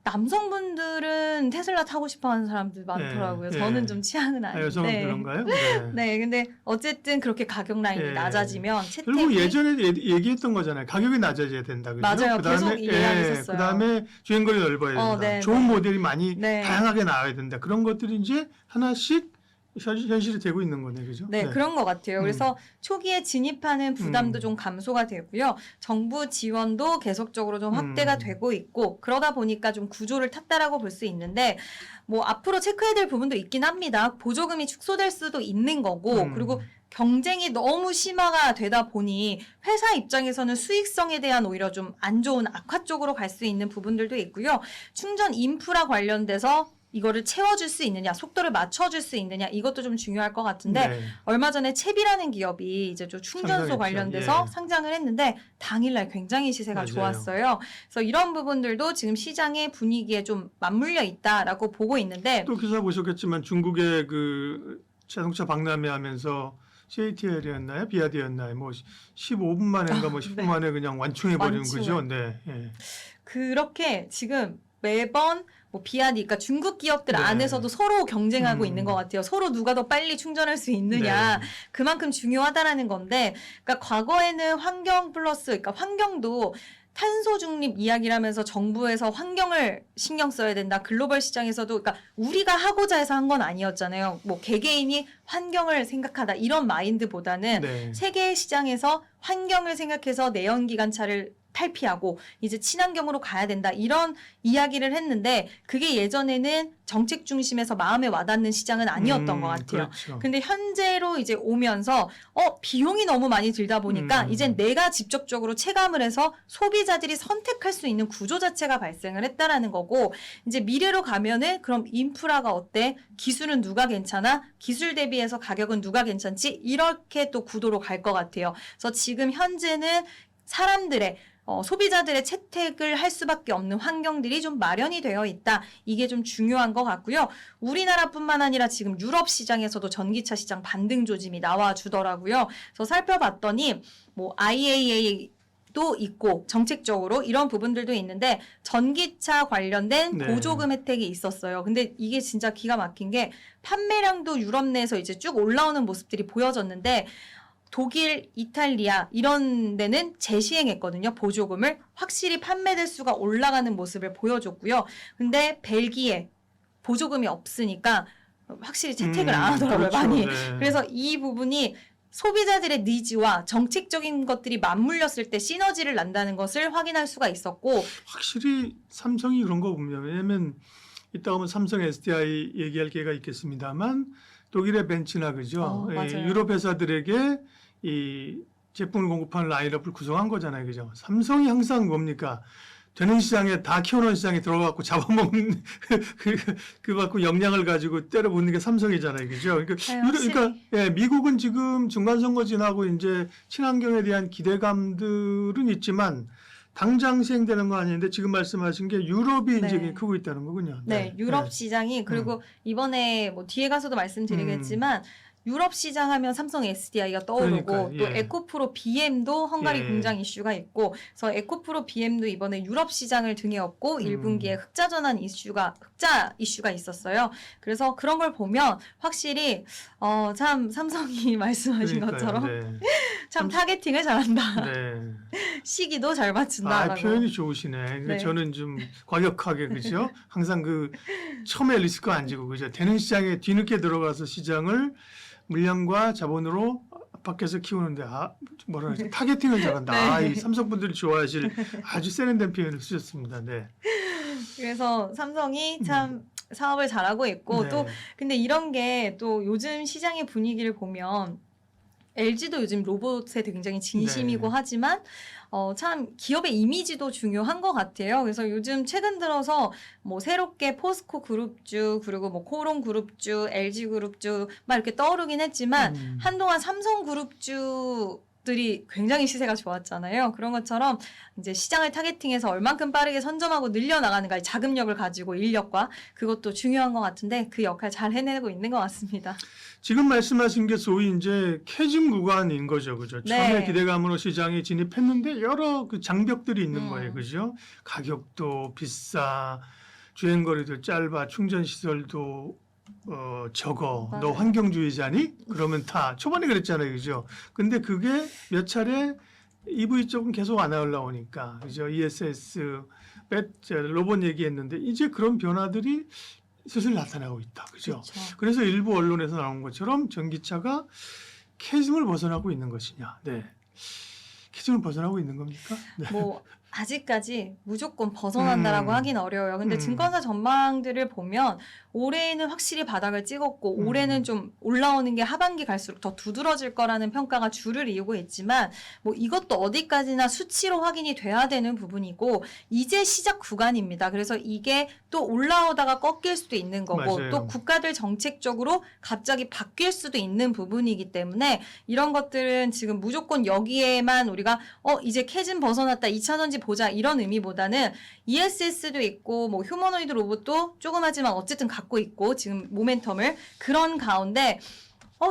남성분들은 테슬라 타고 싶어하는 사람들 많더라고요. 네. 저는 좀 취향은 아닌데. 여성은 그런가요? 네. 네, 근데 어쨌든 그렇게 가격 라인이 낮아지면 그리고 채택이 예전에 얘기했던 거잖아요. 가격이 낮아져야 된다. 그죠? 맞아요. 계속 이야기했었어요. 그다음에 주행거리 넓어야 된다. 네, 좋은 네. 모델이 많이 네. 다양하게 나와야 된다. 그런 것들이 이제 하나씩 현실이 되고 있는 거네. 그죠? 네, 그런 것 같아요. 그래서 초기에 진입하는 부담도 음. 좀 감소가 되고요. 정부 지원도 계속적으로 좀 확대가 되고 있고 그러다 보니까 좀 구조를 탔다라고 볼 수 있는데 뭐 앞으로 체크해야 될 부분도 있긴 합니다. 보조금이 축소될 수도 있는 거고 그리고 경쟁이 너무 심화가 되다 보니 회사 입장에서는 수익성에 대한 오히려 좀 안 좋은 악화 쪽으로 갈 수 있는 부분들도 있고요. 충전 인프라 관련돼서 이거를 채워줄 수 있느냐, 속도를 맞춰줄 수 있느냐, 이것도 좀 중요할 것 같은데 네. 얼마 전에 채비라는 기업이 이제 좀 충전소 상장했죠. 관련돼서 예. 상장을 했는데 당일날 굉장히 시세가 맞아요. 좋았어요. 그래서 이런 부분들도 지금 시장의 분위기에 좀 맞물려 있다라고 보고 있는데 또 기사 보셨겠지만 중국의 그 자동차 박람회하면서 CATL이었나요? 비아디였나요? 뭐 15분 만에인가 뭐 10분 만에 그냥 완충해 버리는 완충을. 거죠. 네. 예. 그렇게 지금 매번 뭐 비아디, 그러니까 중국 기업들 네. 안에서도 서로 경쟁하고 있는 것 같아요. 서로 누가 더 빨리 충전할 수 있느냐, 네. 그만큼 중요하다라는 건데, 그러니까 과거에는 환경 플러스, 그러니까 환경도 탄소 중립 이야기를 하면서 정부에서 환경을 신경 써야 된다. 글로벌 시장에서도 그러니까 우리가 하고자 해서 한 건 아니었잖아요. 뭐 개개인이 환경을 생각하다 이런 마인드보다는 네. 세계 시장에서 환경을 생각해서 내연기관차를 탈피하고 이제 친환경으로 가야 된다 이런 이야기를 했는데 그게 예전에는 정책 중심에서 마음에 와닿는 시장은 아니었던 것 같아요. 그렇죠. 근데 현재로 이제 오면서 비용이 너무 많이 들다 보니까 이젠 내가 직접적으로 체감을 해서 소비자들이 선택할 수 있는 구조 자체가 발생을 했다라는 거고 이제 미래로 가면은 그럼 인프라가 어때? 기술은 누가 괜찮아? 기술 대비해서 가격은 누가 괜찮지? 이렇게 또 구도로 갈 것 같아요. 그래서 지금 현재는 사람들의 소비자들의 채택을 할 수밖에 없는 환경들이 좀 마련이 되어 있다. 이게 좀 중요한 것 같고요. 우리나라뿐만 아니라 지금 유럽 시장에서도 전기차 시장 반등 조짐이 나와주더라고요. 그래서 살펴봤더니 뭐 IAA 도 있고 정책적으로 이런 부분들도 있는데 전기차 관련된 네. 보조금 혜택이 있었어요. 근데 이게 진짜 기가 막힌 게 판매량도 유럽 내에서 이제 쭉 올라오는 모습들이 보여졌는데 독일, 이탈리아 이런 데는 재시행했거든요. 보조금을 확실히 판매 대수가 올라가는 모습을 보여줬고요. 근데 벨기에 보조금이 없으니까 확실히 채택을 안 하더라고요. 그렇죠. 많이. 네. 그래서 이 부분이 소비자들의 니즈와 정책적인 것들이 맞물렸을 때 시너지를 난다는 것을 확인할 수가 있었고 확실히 삼성이 그런 거 보면 왜냐하면 이따 오면 삼성 SDI 얘기할 기회가 있겠습니다만 독일의 벤츠나 그죠? 맞아요. 유럽 회사들에게 이 제품을 공급하는 라인업을 구성한 거잖아요, 그죠? 삼성이 항상 뭡니까? 되는 시장에 다 키워놓은 시장에 들어가고 잡아먹는 그 갖고 역량을 가지고 때려붓는 게 삼성이잖아요, 그죠? 그러니까 예, 미국은 지금 중간 선거 지나고 이제 친환경에 대한 기대감들은 있지만 당장 시행되는 거 아닌데 지금 말씀하신 게 유럽이 네. 이제 크고 있다는 거군요. 네, 유럽 시장이 그리고 이번에 뭐 뒤에 가서도 말씀드리겠지만 유럽 시장 하면 삼성 SDI가 떠오르고 그러니까요, 또 예. 에코프로 BM도 헝가리 예. 공장 이슈가 있고 그래서 에코프로 BM도 이번에 유럽 시장을 등에 업고 1분기에 흑자 이슈가 있었어요. 그래서 그런 걸 보면 확실히 참 삼성이 말씀하신 그러니까요, 것처럼 네. 참 타겟팅을 잘한다. 네. 시기도 잘 맞춘다라고. 표현이 좋으시네. 근데 네. 저는 좀 과격하게 그죠? 항상 그 처음에 리스크 안 지고 그죠? 되는 시장에 뒤늦게 들어가서 시장을 물량과 자본으로 밖에서 키우는데 뭐라 그러지? 타겟팅을 잘한다. 네. 이 삼성 분들이 좋아하실 아주 세련된 표현을 쓰셨습니다. 네. 그래서 삼성이 참 사업을 잘하고 있고 네. 또 근데 이런 게 또 요즘 시장의 분위기를 보면 LG도 요즘 로봇에 굉장히 진심이고 네. 하지만 참 기업의 이미지도 중요한 것 같아요. 그래서 요즘 최근 들어서 뭐 새롭게 포스코 그룹주 그리고 뭐 코롱 그룹주, LG 그룹주 막 이렇게 떠오르긴 했지만 한동안 삼성 그룹주들이 굉장히 시세가 좋았잖아요. 그런 것처럼 이제 시장을 타겟팅해서 얼만큼 빠르게 선점하고 늘려나가는가 자금력을 가지고 인력과 그것도 중요한 것 같은데 그 역할 잘 해내고 있는 것 같습니다. 지금 말씀하신 게 소위 이제 캐즘 구간인 거죠, 그죠? 네. 처음에 기대감으로 시장에 진입했는데 여러 그 장벽들이 있는 거예요, 그죠? 가격도 비싸, 주행거리도 짧아, 충전 시설도 적어. 맞아요. 너 환경주의자니? 그러면 타. 초반에 그랬잖아요, 그죠? 근데 그게 몇 차례 EV 쪽은 계속 안 올라오니까, 그죠? ESS, 로봇 얘기했는데 이제 그런 변화들이 슬슬 나타나고 있다, 그죠? 그렇죠. 그래서 일부 언론에서 나온 것처럼 전기차가 캐즘을 벗어나고 있는 것이냐? 네. 캐즘을 벗어나고 있는 겁니까? 네. 뭐 아직까지 무조건 벗어난다라고 하긴 어려워요. 근데 증권사 전망들을 보면 올해는 확실히 바닥을 찍었고 올해는 좀 올라오는 게 하반기 갈수록 더 두드러질 거라는 평가가 줄을 이루고 있지만 뭐 이것도 어디까지나 수치로 확인이 돼야 되는 부분이고 이제 시작 구간입니다. 그래서 이게 또 올라오다가 꺾일 수도 있는 거고 맞아요. 또 국가들 정책적으로 갑자기 바뀔 수도 있는 부분이기 때문에 이런 것들은 지금 무조건 여기에만 우리가 이제 캐즘 벗어났다 2차전지 보자 이런 의미보다는 ESS도 있고 뭐 휴머노이드 로봇도 조그마지만 어쨌든 갖고 있고 지금 모멘텀을 그런 가운데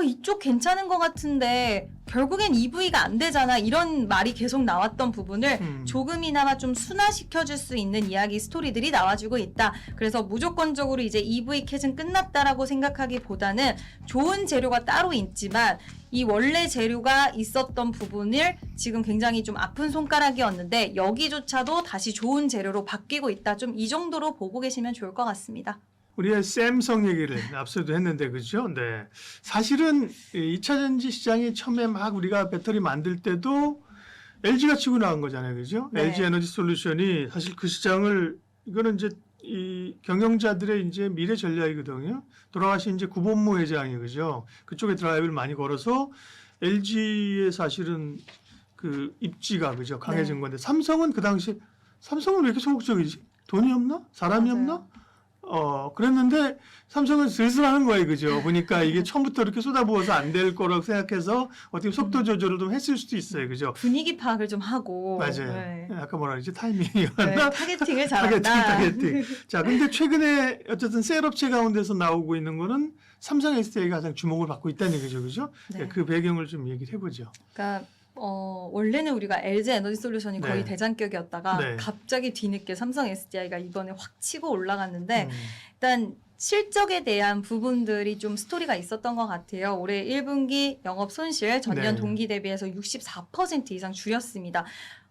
이쪽 괜찮은 것 같은데 결국엔 EV가 안 되잖아 이런 말이 계속 나왔던 부분을 조금이나마 좀 순화시켜줄 수 있는 이야기 스토리들이 나와주고 있다. 그래서 무조건적으로 이제 EV 캐즘 끝났다라고 생각하기보다는 좋은 재료가 따로 있지만 이 원래 재료가 있었던 부분을 지금 굉장히 좀 아픈 손가락이었는데 여기조차도 다시 좋은 재료로 바뀌고 있다. 좀 이 정도로 보고 계시면 좋을 것 같습니다. 우리의 샘성 얘기를 앞서도 했는데 그죠? 네. 사실은 2차 전지 시장이 처음에 막 우리가 배터리 만들 때도 LG가 치고 나간 거잖아요. 그죠? 네. LG 에너지 솔루션이 사실 그 시장을 이거는 이제 이 경영자들의 이제 미래 전략이거든요. 돌아가신 이제 구본무 회장이 그죠? 그쪽에 드라이브를 많이 걸어서 LG의 사실은 그 입지가 그죠? 강해진 네. 건데 삼성은 그 당시 삼성은 왜 이렇게 소극적이지? 돈이 없나? 사람이 맞아요. 없나? 그랬는데 삼성은 슬슬 하는 거예요, 그죠? 보니까 이게 처음부터 이렇게 쏟아부어서 안 될 거라고 생각해서 어떻게 속도 조절을 좀 했을 수도 있어요, 그죠? 분위기 파악을 좀 하고. 맞아요. 네. 아까 뭐라 그러지? 타이밍이 네, 맞나? 타겟팅을 잘한다. 타겟팅. 자, 근데 최근에 어쨌든 셀 업체 가운데서 나오고 있는 거는 삼성 SDI가 가장 주목을 받고 있다는 얘기죠, 그죠? 네. 그 배경을 좀 얘기를 해보죠. 그러니까 원래는 우리가 LG 에너지 솔루션이 네. 거의 대장격이었다가 네. 갑자기 뒤늦게 삼성 SDI가 이번에 확 치고 올라갔는데 음. 일단 실적에 대한 부분들이 좀 스토리가 있었던 것 같아요. 올해 1분기 영업 손실 전년 네. 동기 대비해서 64% 이상 줄였습니다.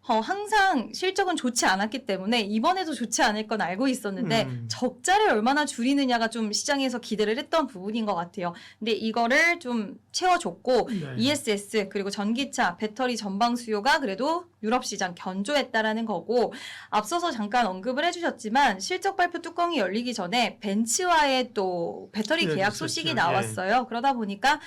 항상 실적은 좋지 않았기 때문에 이번에도 좋지 않을 건 알고 있었는데 적자를 얼마나 줄이느냐가 좀 시장에서 기대를 했던 부분인 것 같아요. 근데 이거를 좀 채워줬고 네. ESS 그리고 전기차, 배터리 전방 수요가 그래도 유럽 시장 견조했다라는 거고 앞서서 잠깐 언급을 해주셨지만 실적 발표 뚜껑이 열리기 전에 벤츠와의 또 배터리 네, 계약 있었죠. 소식이 나왔어요. 그러다 보니까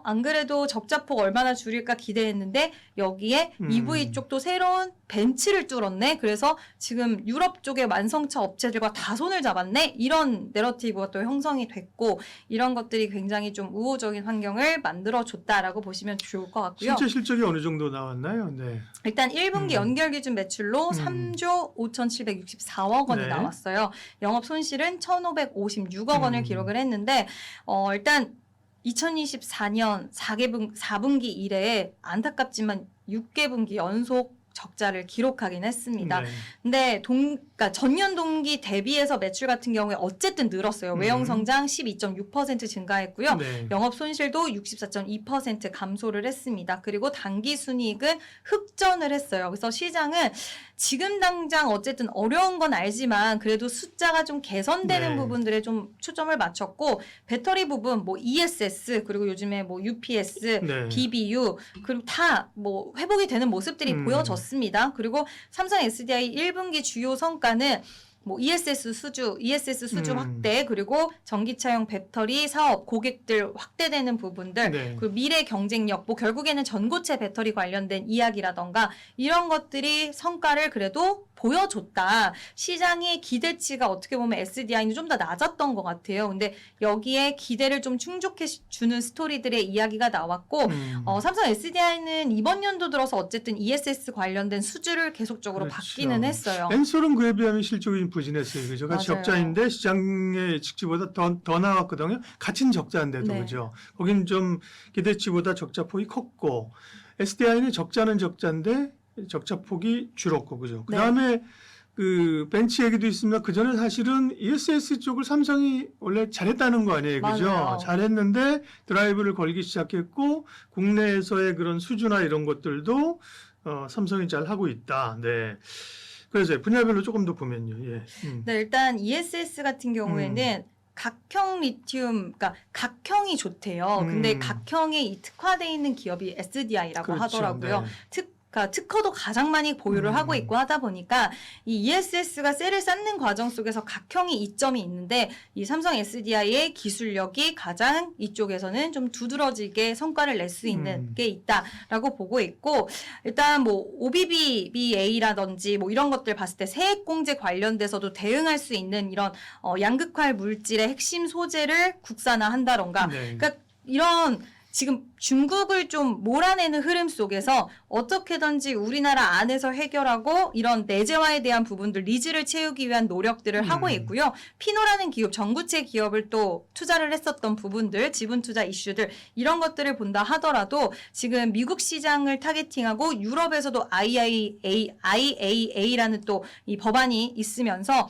안 그래도 적자폭 얼마나 줄일까 기대했는데 여기에 EV 쪽도 새로운 벤츠를 뚫었네. 그래서 지금 유럽 쪽의 완성차 업체들과 다 손을 잡았네. 이런 내러티브가 또 형성이 됐고 이런 것들이 굉장히 좀 우호적인 환경을 만들어줬다라고 보시면 좋을 것 같고요. 실제 실적이 어느 정도 나왔나요? 네. 일단 1분기 연결 기준 매출로 3조 5,764억 원이 네. 나왔어요. 영업 손실은 1,556억 원을 기록을 했는데 일단 2024년 4분기 이래에 안타깝지만 6개분기 연속 적자를 기록하긴 했습니다. 네. 근데 그러니까 전년 동기 대비해서 매출 같은 경우에 어쨌든 늘었어요. 외형 성장 12.6% 증가했고요. 네. 영업 손실도 64.2% 감소를 했습니다. 그리고 당기 순이익은 흑전을 했어요. 그래서 시장은 지금 당장 어쨌든 어려운 건 알지만 그래도 숫자가 좀 개선되는 네. 부분들에 좀 초점을 맞췄고 배터리 부분 뭐 ESS 그리고 요즘에 뭐 UPS, 네. BBU 그리고 다 뭐 회복이 되는 모습들이 보여졌습니다. 그리고 삼성 SDI 1분기 주요 성과는 뭐 ESS 수주 확대 그리고 전기차용 배터리 사업 고객들 확대되는 부분들 네. 그리고 미래 경쟁력 뭐 결국에는 전고체 배터리 관련된 이야기라던가 이런 것들이 성과를 그래도 보여줬다. 시장의 기대치가 어떻게 보면 SDI는 좀 더 낮았던 것 같아요. 근데 여기에 기대를 좀 충족해 주는 스토리들의 이야기가 나왔고 삼성 SDI는 이번 연도 들어서 어쨌든 ESS 관련된 수주를 계속적으로 그렇죠. 받기는 했어요. 엔솔은 그에 비하면 실적이 좀 부진했어요. 그죠? 같이 맞아요. 적자인데 시장의 직지보다 더 나왔거든요. 같은 적자인데도 네. 그죠? 거긴 좀 기대치보다 적자폭이 컸고 SDI는 적자는 적자인데 적자폭이 줄었고 그죠? 네. 그다음에 그 벤치 얘기도 있습니다. 그 전에 사실은 ESS 쪽을 삼성이 원래 잘했다는 거 아니에요, 그죠? 맞아요. 잘했는데 드라이브를 걸기 시작했고 국내에서의 그런 수주나 이런 것들도 삼성이 잘 하고 있다. 네. 그래서 분야별로 조금 더 보면요. 예. 네, 일단 ESS 같은 경우에는 각형 리튬, 그러니까 각형이 좋대요. 근데 각형에 이 특화되어 있는 기업이 SDI라고 그렇죠. 하더라고요. 네. 그러니까 특허도 가장 많이 보유를 하고 있고 하다 보니까 이 ESS가 셀을 쌓는 과정 속에서 각형이 이점이 있는데 이 삼성 SDI의 기술력이 가장 이쪽에서는 좀 두드러지게 성과를 낼 수 있는 게 있다라고 보고 있고 일단 뭐 OBBBA라든지 뭐 이런 것들 봤을 때 세액공제 관련돼서도 대응할 수 있는 이런 양극화 물질의 핵심 소재를 국산화한다던가 네. 그러니까 이런 지금 중국을 좀 몰아내는 흐름 속에서 어떻게든지 우리나라 안에서 해결하고 이런 내재화에 대한 부분들 리즈를 채우기 위한 노력들을 하고 있고요. 피노라는 기업, 전구체 기업을 또 투자를 했었던 부분들, 지분 투자 이슈들 이런 것들을 본다 하더라도 지금 미국 시장을 타겟팅하고 유럽에서도 IAA라는 또 이 법안이 있으면서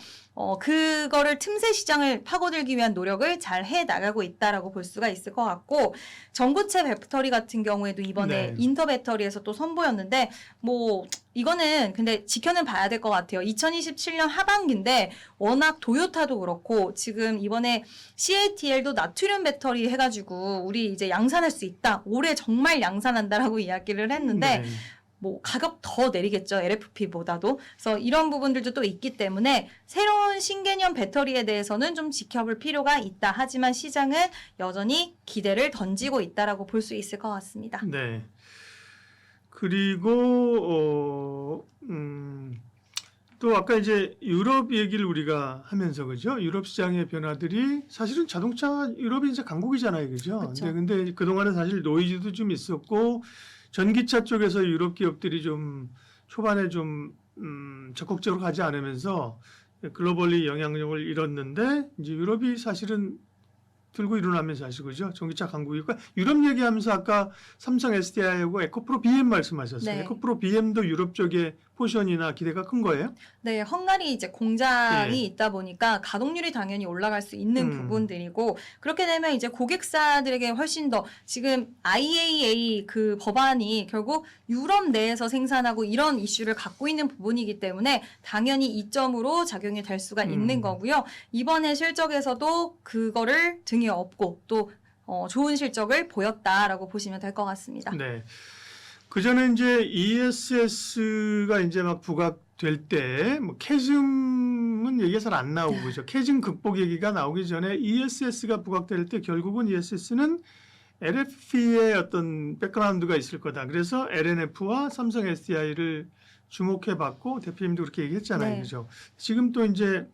그거를 틈새 시장을 파고들기 위한 노력을 잘 해 나가고 있다라고 볼 수가 있을 것 같고 전고체 배터리 같은 경우에도 이번에 네. 인터 배터리에서 또 선보였는데 뭐 이거는 근데 지켜는 봐야 될 것 같아요. 2027년 하반기인데 워낙 도요타도 그렇고 지금 이번에 CATL도 나트륨 배터리 해가지고 우리 이제 양산할 수 있다. 올해 정말 양산한다라고 이야기를 했는데 네. 뭐 가격 더 내리겠죠. LFP보다도. 그래서 이런 부분들도 또 있기 때문에 새로운 신개념 배터리에 대해서는 좀 지켜볼 필요가 있다. 하지만 시장은 여전히 기대를 던지고 있다라고 볼 수 있을 것 같습니다. 네. 그리고 또 아까 이제 유럽 얘기를 우리가 하면서 그죠? 유럽 시장의 변화들이 사실은 자동차 유럽이 이제 강국이잖아요, 그죠? 그쵸. 근데 그동안은 사실 노이즈도 좀 있었고 전기차 쪽에서 유럽 기업들이 좀 초반에 좀 적극적으로 가지 않으면서 글로벌리 영향력을 잃었는데 이제 유럽이 사실은 들고 일어나면서 하시고죠. 전기차 강국이고 유럽 얘기하면서 아까 삼성 SDI하고 에코프로 BM 말씀하셨어요. 네. 에코프로 BM도 유럽 쪽에 포션이나 기대가 큰 거예요? 네, 헝가리 이제 공장이 예. 있다 보니까 가동률이 당연히 올라갈 수 있는 부분들이고 그렇게 되면 이제 고객사들에게 훨씬 더 지금 IAA 그 법안이 결국 유럽 내에서 생산하고 이런 이슈를 갖고 있는 부분이기 때문에 당연히 이점으로 작용이 될 수가 있는 거고요. 이번에 실적에서도 그거를 등에 업고 또 좋은 실적을 보였다라고 보시면 될 것 같습니다. 네. 그 전에 이제 ESS가 이제 막 부각될 때, 뭐, 캐즘은 얘기가 잘 안 나오고, 그죠. 캐즘 극복 얘기가 나오기 전에 ESS가 부각될 때 결국은 ESS는 LFP의 어떤 백그라운드가 있을 거다. 그래서 LNF와 삼성 SDI를 주목해 봤고, 대표님도 그렇게 얘기했잖아요. 네. 그죠. 지금 또 이제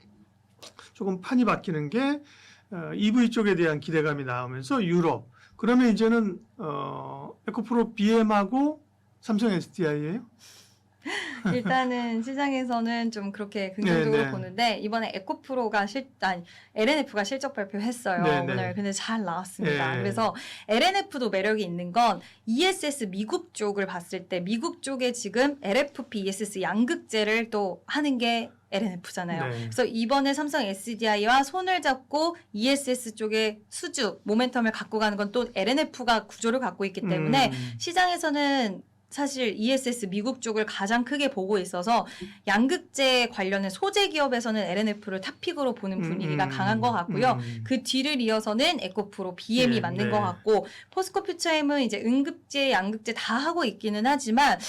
조금 판이 바뀌는 게, EV 쪽에 대한 기대감이 나오면서 유럽. 그러면 이제는, 에코프로 BM하고 삼성 SDI예요? 일단은 시장에서는 좀 그렇게 긍정적으로 네, 네. 보는데 이번에 에코프로가 LNF가 실적 발표했어요. 네, 네. 오늘 근데 잘 나왔습니다. 네. 그래서 LNF도 매력이 있는 건 ESS 미국 쪽을 봤을 때 미국 쪽에 지금 LFP, ESS 양극재를 또 하는 게 LNF잖아요. 네. 그래서 이번에 삼성 SDI와 손을 잡고 ESS 쪽에 수주, 모멘텀을 갖고 가는 건 또 LNF가 구조를 갖고 있기 때문에 시장에서는 사실 ESS 미국 쪽을 가장 크게 보고 있어서 양극재 관련된 소재 기업에서는 LNF를 탑픽으로 보는 분위기가 강한 것 같고요. 그 뒤를 이어서는 에코프로 BM이 네, 맞는 네. 것 같고 포스코 퓨처엠은 이제 음극재, 양극재 다 하고 있기는 하지만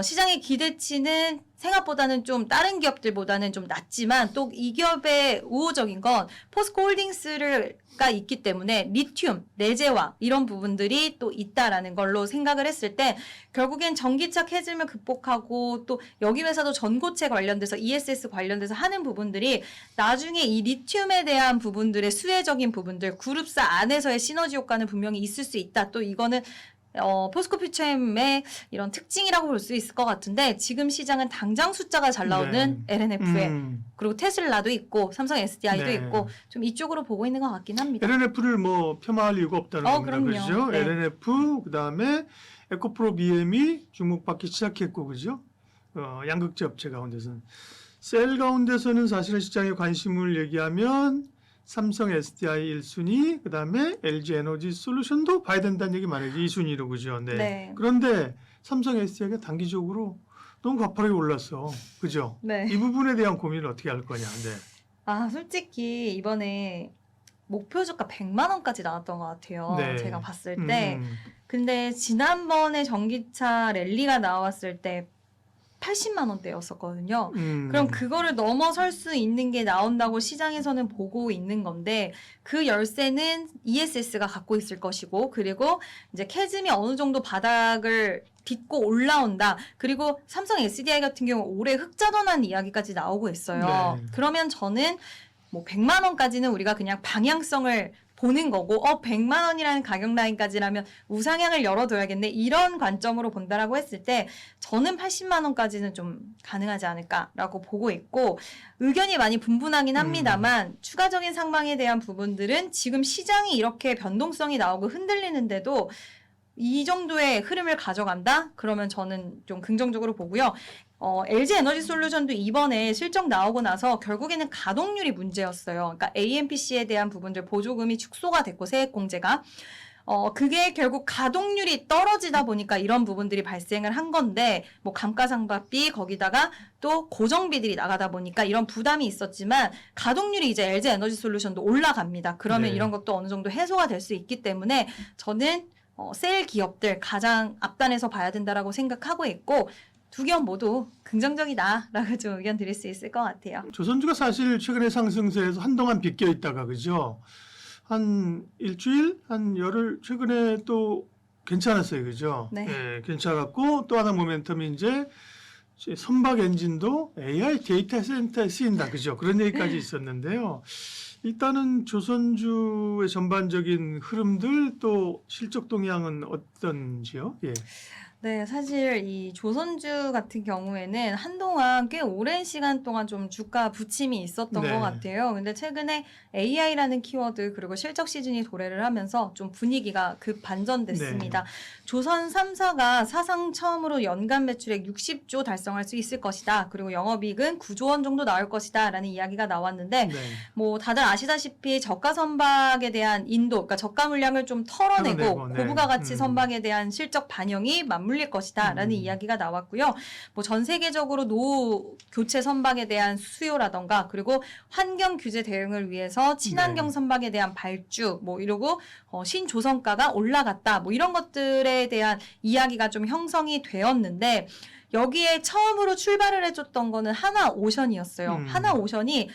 시장의 기대치는 생각보다는 좀 다른 기업들보다는 좀 낮지만 또 이 기업의 우호적인 건 포스코 홀딩스가 있기 때문에 리튬, 내재화 이런 부분들이 또 있다라는 걸로 생각을 했을 때 결국엔 전기차 캐즘을 극복하고 또 여기 회사도 전고체 관련돼서 ESS 관련돼서 하는 부분들이 나중에 이 리튬에 대한 부분들의 수혜적인 부분들 그룹사 안에서의 시너지 효과는 분명히 있을 수 있다. 또 이거는 포스코 퓨처엠의 이런 특징이라고 볼 수 있을 것 같은데 지금 시장은 당장 숫자가 잘 나오는 LNF에 그리고 테슬라도 있고 삼성 SDI도 네. 있고 좀 이쪽으로 보고 있는 것 같긴 합니다. LNF를 뭐 폄하할 이유가 없다는 겁니다. 그럼요. 그렇죠? 네. LNF 그다음에 에코프로 BM이 주목받기 시작했고 그죠? 양극재 업체 가운데서는 셀 가운데서는 사실은 시장에 관심을 얘기하면 삼성 SDI 1순위, 그다음에 LG 에너지 솔루션도 봐야 된다는 얘기 많아요. 2순위로 그죠? 네. 네. 그런데 삼성 SDI가 단기적으로 너무 가파르게 올랐어. 그죠? 네. 이 부분에 대한 고민을 어떻게 할 거냐. 네. 솔직히 이번에 목표 주가 100만 원까지 나왔던 것 같아요. 네. 제가 봤을 때. 근데 지난번에 전기차 랠리가 나왔을 때 80만 원대였었거든요. 그럼 그거를 넘어설 수 있는 게 나온다고 시장에서는 보고 있는 건데 그 열쇠는 ESS가 갖고 있을 것이고 그리고 이제 캐즘이 어느 정도 바닥을 딛고 올라온다. 그리고 삼성 SDI 같은 경우 올해 흑자전환 이야기까지 나오고 있어요. 네. 그러면 저는 뭐 100만 원까지는 우리가 그냥 방향성을 보는 거고 100만 원이라는 가격 라인까지라면 우상향을 열어둬야겠네 이런 관점으로 본다라고 했을 때 저는 80만 원까지는 좀 가능하지 않을까라고 보고 있고 의견이 많이 분분하긴 합니다만 추가적인 상방에 대한 부분들은 지금 시장이 이렇게 변동성이 나오고 흔들리는데도 이 정도의 흐름을 가져간다? 그러면 저는 좀 긍정적으로 보고요. LG 에너지 솔루션도 이번에 실적 나오고 나서 결국에는 가동률이 문제였어요. 그러니까 AMPC에 대한 부분들 보조금이 축소가 됐고 세액공제가 그게 결국 가동률이 떨어지다 보니까 이런 부분들이 발생을 한 건데 뭐 감가상각비 거기다가 또 고정비들이 나가다 보니까 이런 부담이 있었지만 가동률이 이제 LG 에너지 솔루션도 올라갑니다. 그러면 네. 이런 것도 어느 정도 해소가 될 수 있기 때문에 저는 셀 기업들 가장 앞단에서 봐야 된다라고 생각하고 있고 두 기업 모두 긍정적이다라고 좀 의견 드릴 수 있을 것 같아요. 조선주가 사실 최근에 상승세에서 한동안 비껴 있다가 그죠? 한 일주일, 한 열흘 최근에 또 괜찮았어요, 그죠? 네. 예, 괜찮았고 또 하나 모멘텀이 이제 선박 엔진도 AI 데이터 센터에 쓰인다, 그죠? 그런 얘기까지 있었는데요. 일단은 조선주의 전반적인 흐름들 또 실적 동향은 어떤지요? 예. 네, 사실 이 조선주 같은 경우에는 한동안 꽤 오랜 시간 동안 좀 주가 부침이 있었던 네. 것 같아요. 근데 최근에 AI라는 키워드 그리고 실적 시즌이 도래를 하면서 좀 분위기가 급 반전됐습니다. 네. 조선 3사가 사상 처음으로 연간 매출액 60조 달성할 수 있을 것이다. 그리고 영업이익은 9조 원 정도 나올 것이다. 라는 이야기가 나왔는데 네. 뭐 다들 아시다시피 저가 선박에 대한 인도, 그러니까 저가 물량을 좀 털어내고 털어내고, 네. 고부가 가치 선박에 대한 실적 반영이 맞물릴 것이다라는 이야기가 나왔고요. 뭐 전 세계적으로 노후 교체 선박에 대한 수요라던가 그리고 환경 규제 대응을 위해서 친환경 네. 선박에 대한 발주 뭐 이러고 신조선가가 올라갔다. 뭐 이런 것들에 대한 이야기가 좀 형성이 되었는데 여기에 처음으로 출발을 해줬던 거는 하나오션이었어요. 하나오션이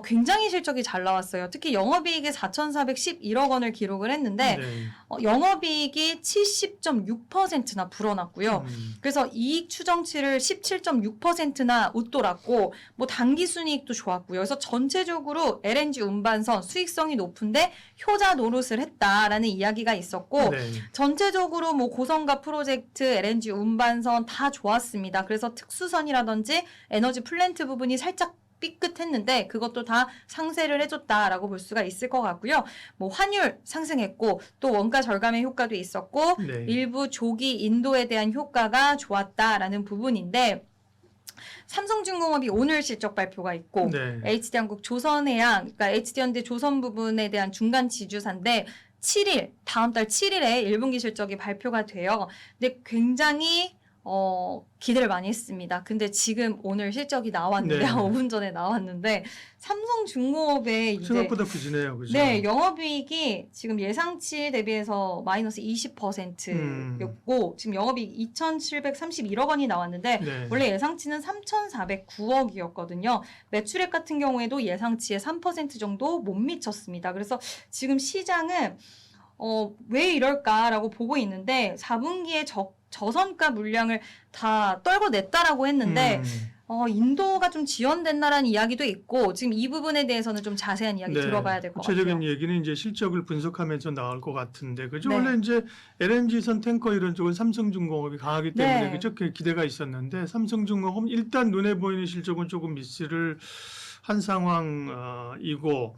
굉장히 실적이 잘 나왔어요. 특히 영업이익이 4,411억 원을 기록을 했는데 네. 영업이익이 70.6%나 불어났고요. 그래서 이익 추정치를 17.6%나 웃돌았고 뭐 당기순이익도 좋았고요. 그래서 전체적으로 LNG 운반선 수익성이 높은데 효자 노릇을 했다라는 이야기가 있었고 네. 전체적으로 뭐 고성가 프로젝트, LNG 운반선 다 좋았습니다. 그래서 특수선이라든지 에너지 플랜트 부분이 살짝 삐끗했는데 그것도 다 상쇄를 해줬다라고 볼 수가 있을 것 같고요. 뭐 환율 상승했고 또 원가 절감의 효과도 있었고 네. 일부 조기 인도에 대한 효과가 좋았다라는 부분인데 삼성중공업이 오늘 실적 발표가 있고 네. HD한국 조선해양, 그러니까 HD현대 조선 부분에 대한 중간 지주사인데 7일, 다음 달 7일에 1분기 실적이 발표가 돼요. 근데 굉장히 기대를 많이 했습니다. 근데 지금 오늘 실적이 나왔는데, 네. 5분 전에 나왔는데, 삼성중공업의 이제, 생각보다 부진해요, 그죠? 네, 영업이익이 지금 예상치 대비해서 마이너스 20%였고, 지금 영업이익 2,731억 원이 나왔는데, 네. 원래 예상치는 3,409억이었거든요. 매출액 같은 경우에도 예상치의 3% 정도 못 미쳤습니다. 그래서 지금 시장은, 왜 이럴까라고 보고 있는데, 4분기에 저선가 물량을 다 떨궈냈다라고 했는데 인도가 좀 지연됐나라는 이야기도 있고 지금 이 부분에 대해서는 좀 자세한 이야기 네. 들어봐야 될 것 같아요. 구체적인 얘기는 이제 실적을 분석하면서 나올 것 같은데 그죠? 네. 원래 이제 LNG선 탱커 이런 쪽은 삼성중공업이 강하기 때문에 네. 그죠? 기대가 있었는데 삼성중공업은 일단 눈에 보이는 실적은 조금 미스를 한 상황이고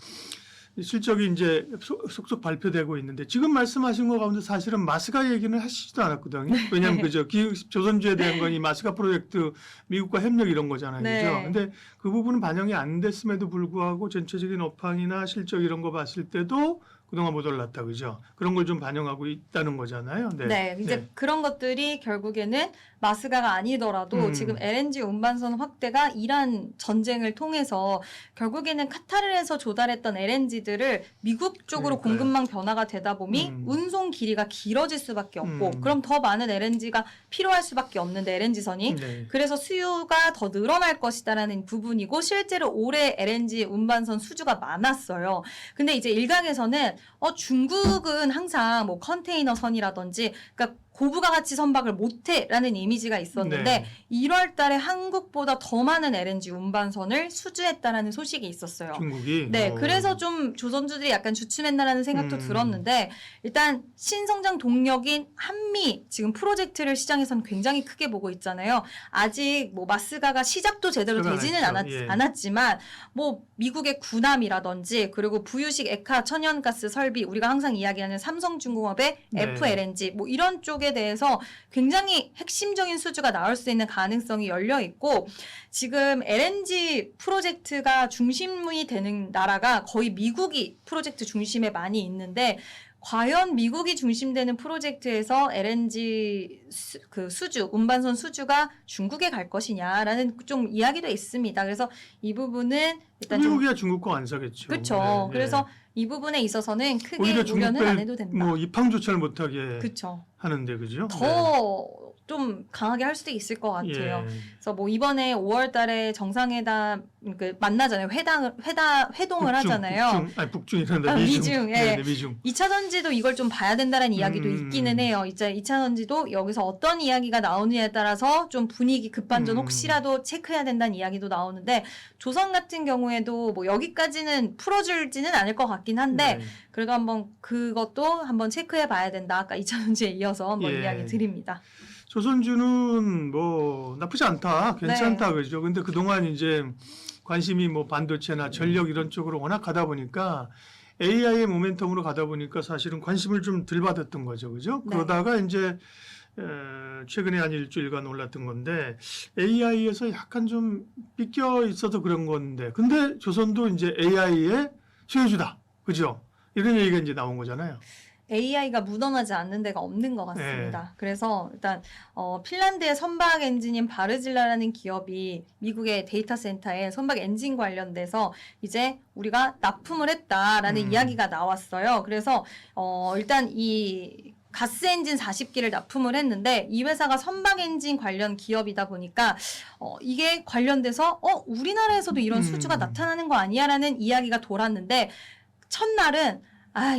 실적이 이제 속속 발표되고 있는데 지금 말씀하신 것 가운데 사실은 마스가 얘기는 하시지도 않았거든요. 왜냐하면 그죠? 조선주에 대한 건 이 마스가 프로젝트 미국과 협력 이런 거잖아요. 네. 그죠? 근데 그 부분은 반영이 안 됐음에도 불구하고 전체적인 업황이나 실적 이런 거 봤을 때도 그동안 못 올랐다. 그죠? 그런 걸 좀 반영하고 있다는 거잖아요. 네. 네, 이제 그런 것들이 결국에는 마스가가 아니더라도 지금 LNG 운반선 확대가 이란 전쟁을 통해서 결국에는 카타르에서 조달했던 LNG들을 미국 쪽으로 그러니까요. 공급망 변화가 되다 보니 운송 길이가 길어질 수밖에 없고 그럼 더 많은 LNG가 필요할 수밖에 없는데 LNG선이 네. 그래서 수요가 더 늘어날 것이다라는 부분이고 실제로 올해 LNG 운반선 수주가 많았어요. 근데 이제 일각에서는 중국은 항상 뭐 컨테이너 선이라든지 그러니까 고부가 가치 선박을 못해라는 이미지가 있었는데 네. 1월 달에 한국보다 더 많은 LNG 운반선을 수주했다라는 소식이 있었어요. 중국이 네, 그래서 좀 조선주들이 약간 주춤했나라는 생각도 들었는데 일단 신성장 동력인 한미 지금 프로젝트를 시장에서는 굉장히 크게 보고 있잖아요. 아직 뭐 마스가가 시작도 제대로 되지는 않았지만 뭐 미국의 구남이라든지 그리고 부유식 액화 천연가스 설비 우리가 항상 이야기하는 삼성중공업의 네. FLNG 뭐 이런 쪽에 대해서 굉장히 핵심적인 수주가 나올 수 있는 가능성이 열려 있고 지금 LNG 프로젝트가 중심이 되는 나라가 거의 미국이 프로젝트 중심에 많이 있는데 과연 미국이 중심되는 프로젝트에서 LNG 수주, 운반선 수주가 중국에 갈 것이냐라는 좀 이야기도 있습니다. 그래서 이 부분은 일단 미국이야 중국 거 안 사겠죠. 그렇죠. 네, 그래서 이 부분에 있어서는 크게 오히려 우려는 안 해도 된다. 뭐 입항조차를 못하게 그렇죠. 하는데 그죠? 더 좀 강하게 할 수도 있을 것 같아요. 예. 그래서 뭐 이번에 5월달에 정상회담 그 만나잖아요. 회동을 하잖아요. 북중이란다. 미중. 예. 네, 미중. 2차 전지도 이걸 좀 봐야 된다는 이야기도 있기는 해요. 이제 2차 전지도 여기서 어떤 이야기가 나오느냐에 따라서 좀 분위기 급반전 혹시라도 체크해야 된다는 이야기도 나오는데 조선 같은 경우에도 뭐 여기까지는 풀어줄지는 않을 것 같긴 한데 네. 그래도 한번 그것도 한번 체크해 봐야 된다. 아까 2차 전지에 이어서 한번 예. 이야기 드립니다. 조선주는 뭐 나쁘지 않다, 괜찮다 네. 그죠. 근데 그동안 이제 관심이 뭐 반도체나 전력 이런 쪽으로 워낙 가다 보니까 AI의 모멘텀으로 가다 보니까 사실은 관심을 좀 덜 받았던 거죠, 그죠? 네. 그러다가 이제 최근에 한 일주일간 올랐던 건데 AI에서 약간 좀 삐껴 있어서 그런 건데, 근데 조선도 이제 AI의 수혜주다, 그죠? 이런 얘기가 이제 나온 거잖아요. AI가 묻어나지 않는 데가 없는 것 같습니다. 그래서 일단 핀란드의 선박 엔진인 바르질라라는 기업이 미국의 데이터 센터에 선박 엔진 관련돼서 이제 우리가 납품을 했다라는 이야기가 나왔어요. 그래서 일단 이 가스 엔진 40기를 납품을 했는데 이 회사가 선박 엔진 관련 기업이다 보니까 이게 관련돼서 우리나라에서도 이런 수주가 나타나는 거 아니야라는 이야기가 돌았는데 첫날은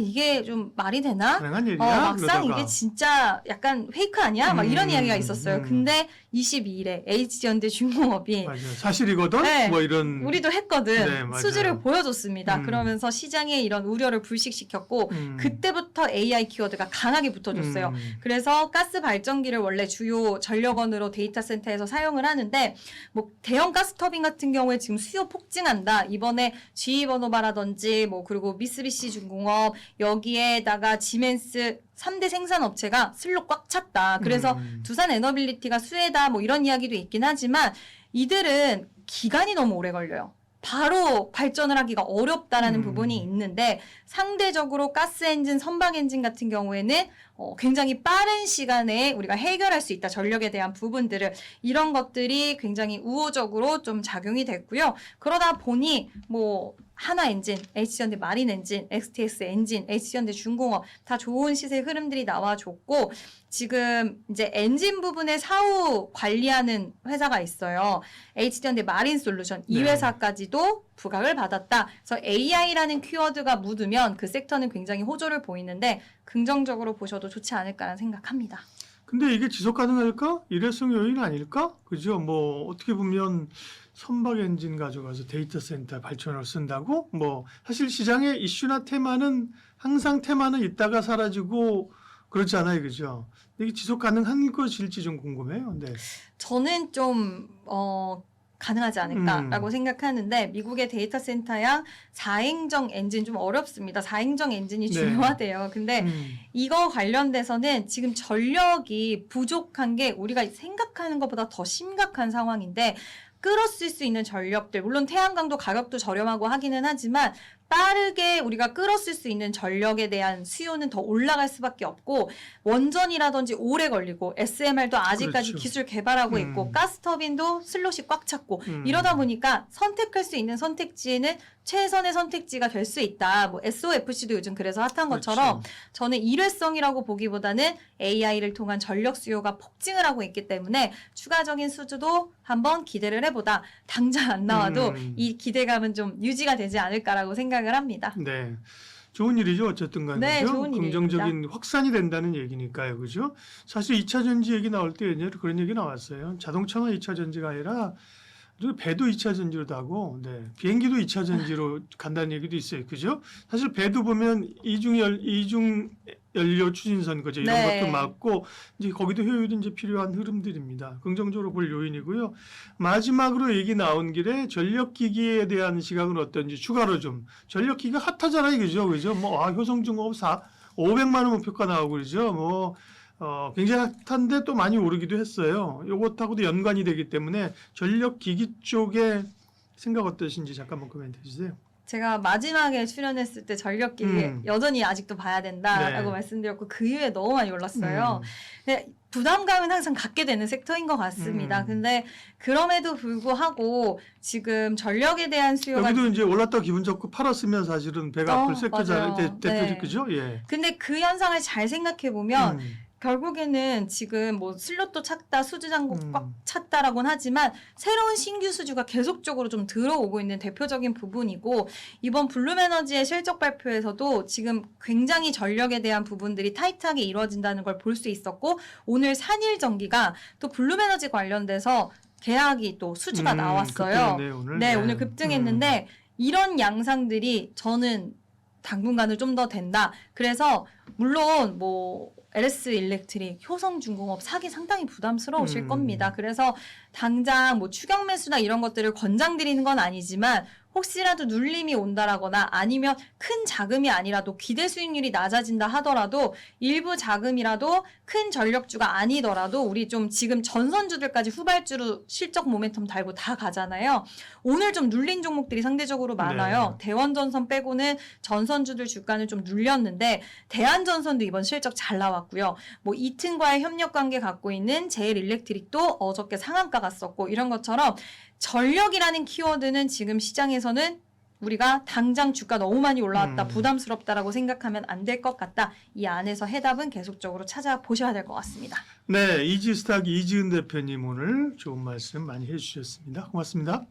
이게 좀 말이 되나? 가능한 일이야? 막상 그러다가. 이게 진짜 약간 페이크 아니야? 막 이런 이야기가 있었어요. 근데 22일에 HG현대 중공업이 맞아요. 사실이거든? 네. 뭐 이런. 우리도 했거든. 네, 맞아요. 수주를 보여줬습니다. 음. 그러면서 시장의 이런 우려를 불식시켰고 그때부터 AI 키워드가 강하게 붙어줬어요. 그래서 가스 발전기를 원래 주요 전력원으로 데이터 센터에서 사용을 하는데 뭐 대형 가스 터빈 같은 경우에 지금 수요 폭증한다. 이번에 GE 버노바라든지 뭐 그리고 미쓰비시 중공업 여기에다가 지멘스 3대 생산업체가 슬롯 꽉 찼다. 그래서 두산 에너빌리티가 수혜다 뭐 이런 이야기도 있긴 하지만 이들은 기간이 너무 오래 걸려요. 바로 발전을 하기가 어렵다라는 부분이 있는데 상대적으로 가스 엔진, 선박 엔진 같은 경우에는 굉장히 빠른 시간에 우리가 해결할 수 있다. 전력에 대한 부분들을 이런 것들이 굉장히 우호적으로 좀 작용이 됐고요. 그러다 보니 뭐 하나 엔진, HG현대 마린 엔진, XTS 엔진, HG현대 중공업 다 좋은 시세 흐름들이 나와줬고 지금 이제 엔진 부분에 사후 관리하는 회사가 있어요. HG현대 마린 솔루션 이 네. 회사까지도 부각을 받았다. 그래서 AI라는 키워드가 묻으면 그 섹터는 굉장히 호조를 보이는데 긍정적으로 보셔도 좋지 않을까라는 생각합니다. 근데 이게 지속 가능할까? 일회성 요인 아닐까? 그죠? 뭐 어떻게 보면 선박 엔진 가져가서 데이터 센터 발전을 쓴다고? 뭐 사실 시장의 이슈나 테마는 항상 테마는 있다가 사라지고 그렇잖아요, 그죠? 이게 지속 가능한 것일지 좀 궁금해요. 네. 저는 좀 가능하지 않을까라고 생각하는데 미국의 데이터 센터양 4행정 엔진 좀 어렵습니다. 4행정 엔진이 네. 중요하대요. 근데 이거 관련돼서는 지금 전력이 부족한 게 우리가 생각하는 것보다 더 심각한 상황인데 끌어쓸 수 있는 전력들 물론 태양광도 가격도 저렴하고 하기는 하지만 빠르게 우리가 끌어쓸 수 있는 전력에 대한 수요는 더 올라갈 수밖에 없고 원전이라든지 오래 걸리고 SMR도 아직까지 그렇죠. 기술 개발하고 있고 가스터빈도 슬롯이 꽉 찼고 이러다 보니까 선택할 수 있는 선택지에는 최선의 선택지가 될 수 있다. 뭐 SOFC도 요즘 그래서 핫한 것처럼 그렇죠. 저는 일회성이라고 보기보다는 AI를 통한 전력 수요가 폭증을 하고 있기 때문에 추가적인 수주도 한번 기대를 해보다 당장 안 나와도 이 기대감은 좀 유지가 되지 않을까라고 생각을 합니다. 네. 좋은 일이죠. 어쨌든 간에. 네, 그죠? 좋은 긍정적인 확산이 된다는 얘기니까요. 그죠? 사실 2차 전지 얘기 나올 때 옛날에 그런 얘기 나왔어요. 자동차만 2차 전지가 아니라 배도 2차 전지로 가고 네. 비행기도 2차 전지로 간다는 얘기도 있어요. 그죠? 사실 배도 보면 이중 연료 추진선 거죠. 이런 네. 것도 맞고 이제 거기도 효율이 이제 필요한 흐름들입니다. 긍정적으로 볼 요인이고요. 마지막으로 얘기 나온 길에 전력기기에 대한 시각은 어떤지 추가로 좀 전력기기가 핫하잖아요. 그죠? 뭐 효성중공업 500만 원 목표가 나오고 그러죠. 뭐 굉장히 핫한데 또 많이 오르기도 했어요. 이것하고도 연관이 되기 때문에 전력기기 쪽에 생각 어떠신지 잠깐만 코멘트 해주세요. 제가 마지막에 출연했을 때 전력기기 여전히 아직도 봐야 된다라고 네. 말씀드렸고 그 이후에 너무 많이 올랐어요. 근데 부담감은 항상 갖게 되는 섹터인 것 같습니다. 근데 그럼에도 불구하고 지금 전력에 대한 수요가 여기도 이제 올랐다 기분 좋고 팔았으면 사실은 배가 아플 섹터잖아요. 맞아요. 대표적 네. 그죠? 예. 근데 그 현상을 잘 생각해 보면 결국에는 지금 뭐 슬롯도 찼다, 수주 잔고 음. 꽉 찼다라고는 하지만 새로운 신규 수주가 계속적으로 좀 들어오고 있는 대표적인 부분이고 이번 블룸에너지의 실적 발표에서도 지금 굉장히 전력에 대한 부분들이 타이트하게 이루어진다는 걸 볼 수 있었고 오늘 산일전기가 또 블룸에너지 관련돼서 계약이 또 수주가 나왔어요. 급등했네, 오늘. 네, 오늘 급등했는데 이런 양상들이 저는 당분간은 좀 더 된다. 그래서 물론 뭐 LS 일렉트릭, 효성중공업 사기 상당히 부담스러우실 겁니다. 그래서 당장 뭐 추격 매수나 이런 것들을 권장드리는 건 아니지만 혹시라도 눌림이 온다라거나 아니면 큰 자금이 아니라도 기대 수익률이 낮아진다 하더라도 일부 자금이라도 큰 전력주가 아니더라도 우리 좀 지금 전선주들까지 후발주로 실적 모멘텀 달고 다 가잖아요. 오늘 좀 눌린 종목들이 상대적으로 많아요. 네. 대원전선 빼고는 전선주들 주가는 좀 눌렸는데 대한전선도 이번 실적 잘 나왔고요. 뭐 이튼과의 협력 관계 갖고 있는 제일일렉트릭도 어저께 상한가 갔었고 이런 것처럼 전력이라는 키워드는 지금 시장에서는 우리가 당장 주가 너무 많이 올라왔다, 부담스럽다라고 생각하면 안 될 것 같다. 이 안에서 해답은 계속적으로 찾아보셔야 될 것 같습니다. 네, 이지스탁 이지은 대표님 오늘 좋은 말씀 많이 해주셨습니다. 고맙습니다.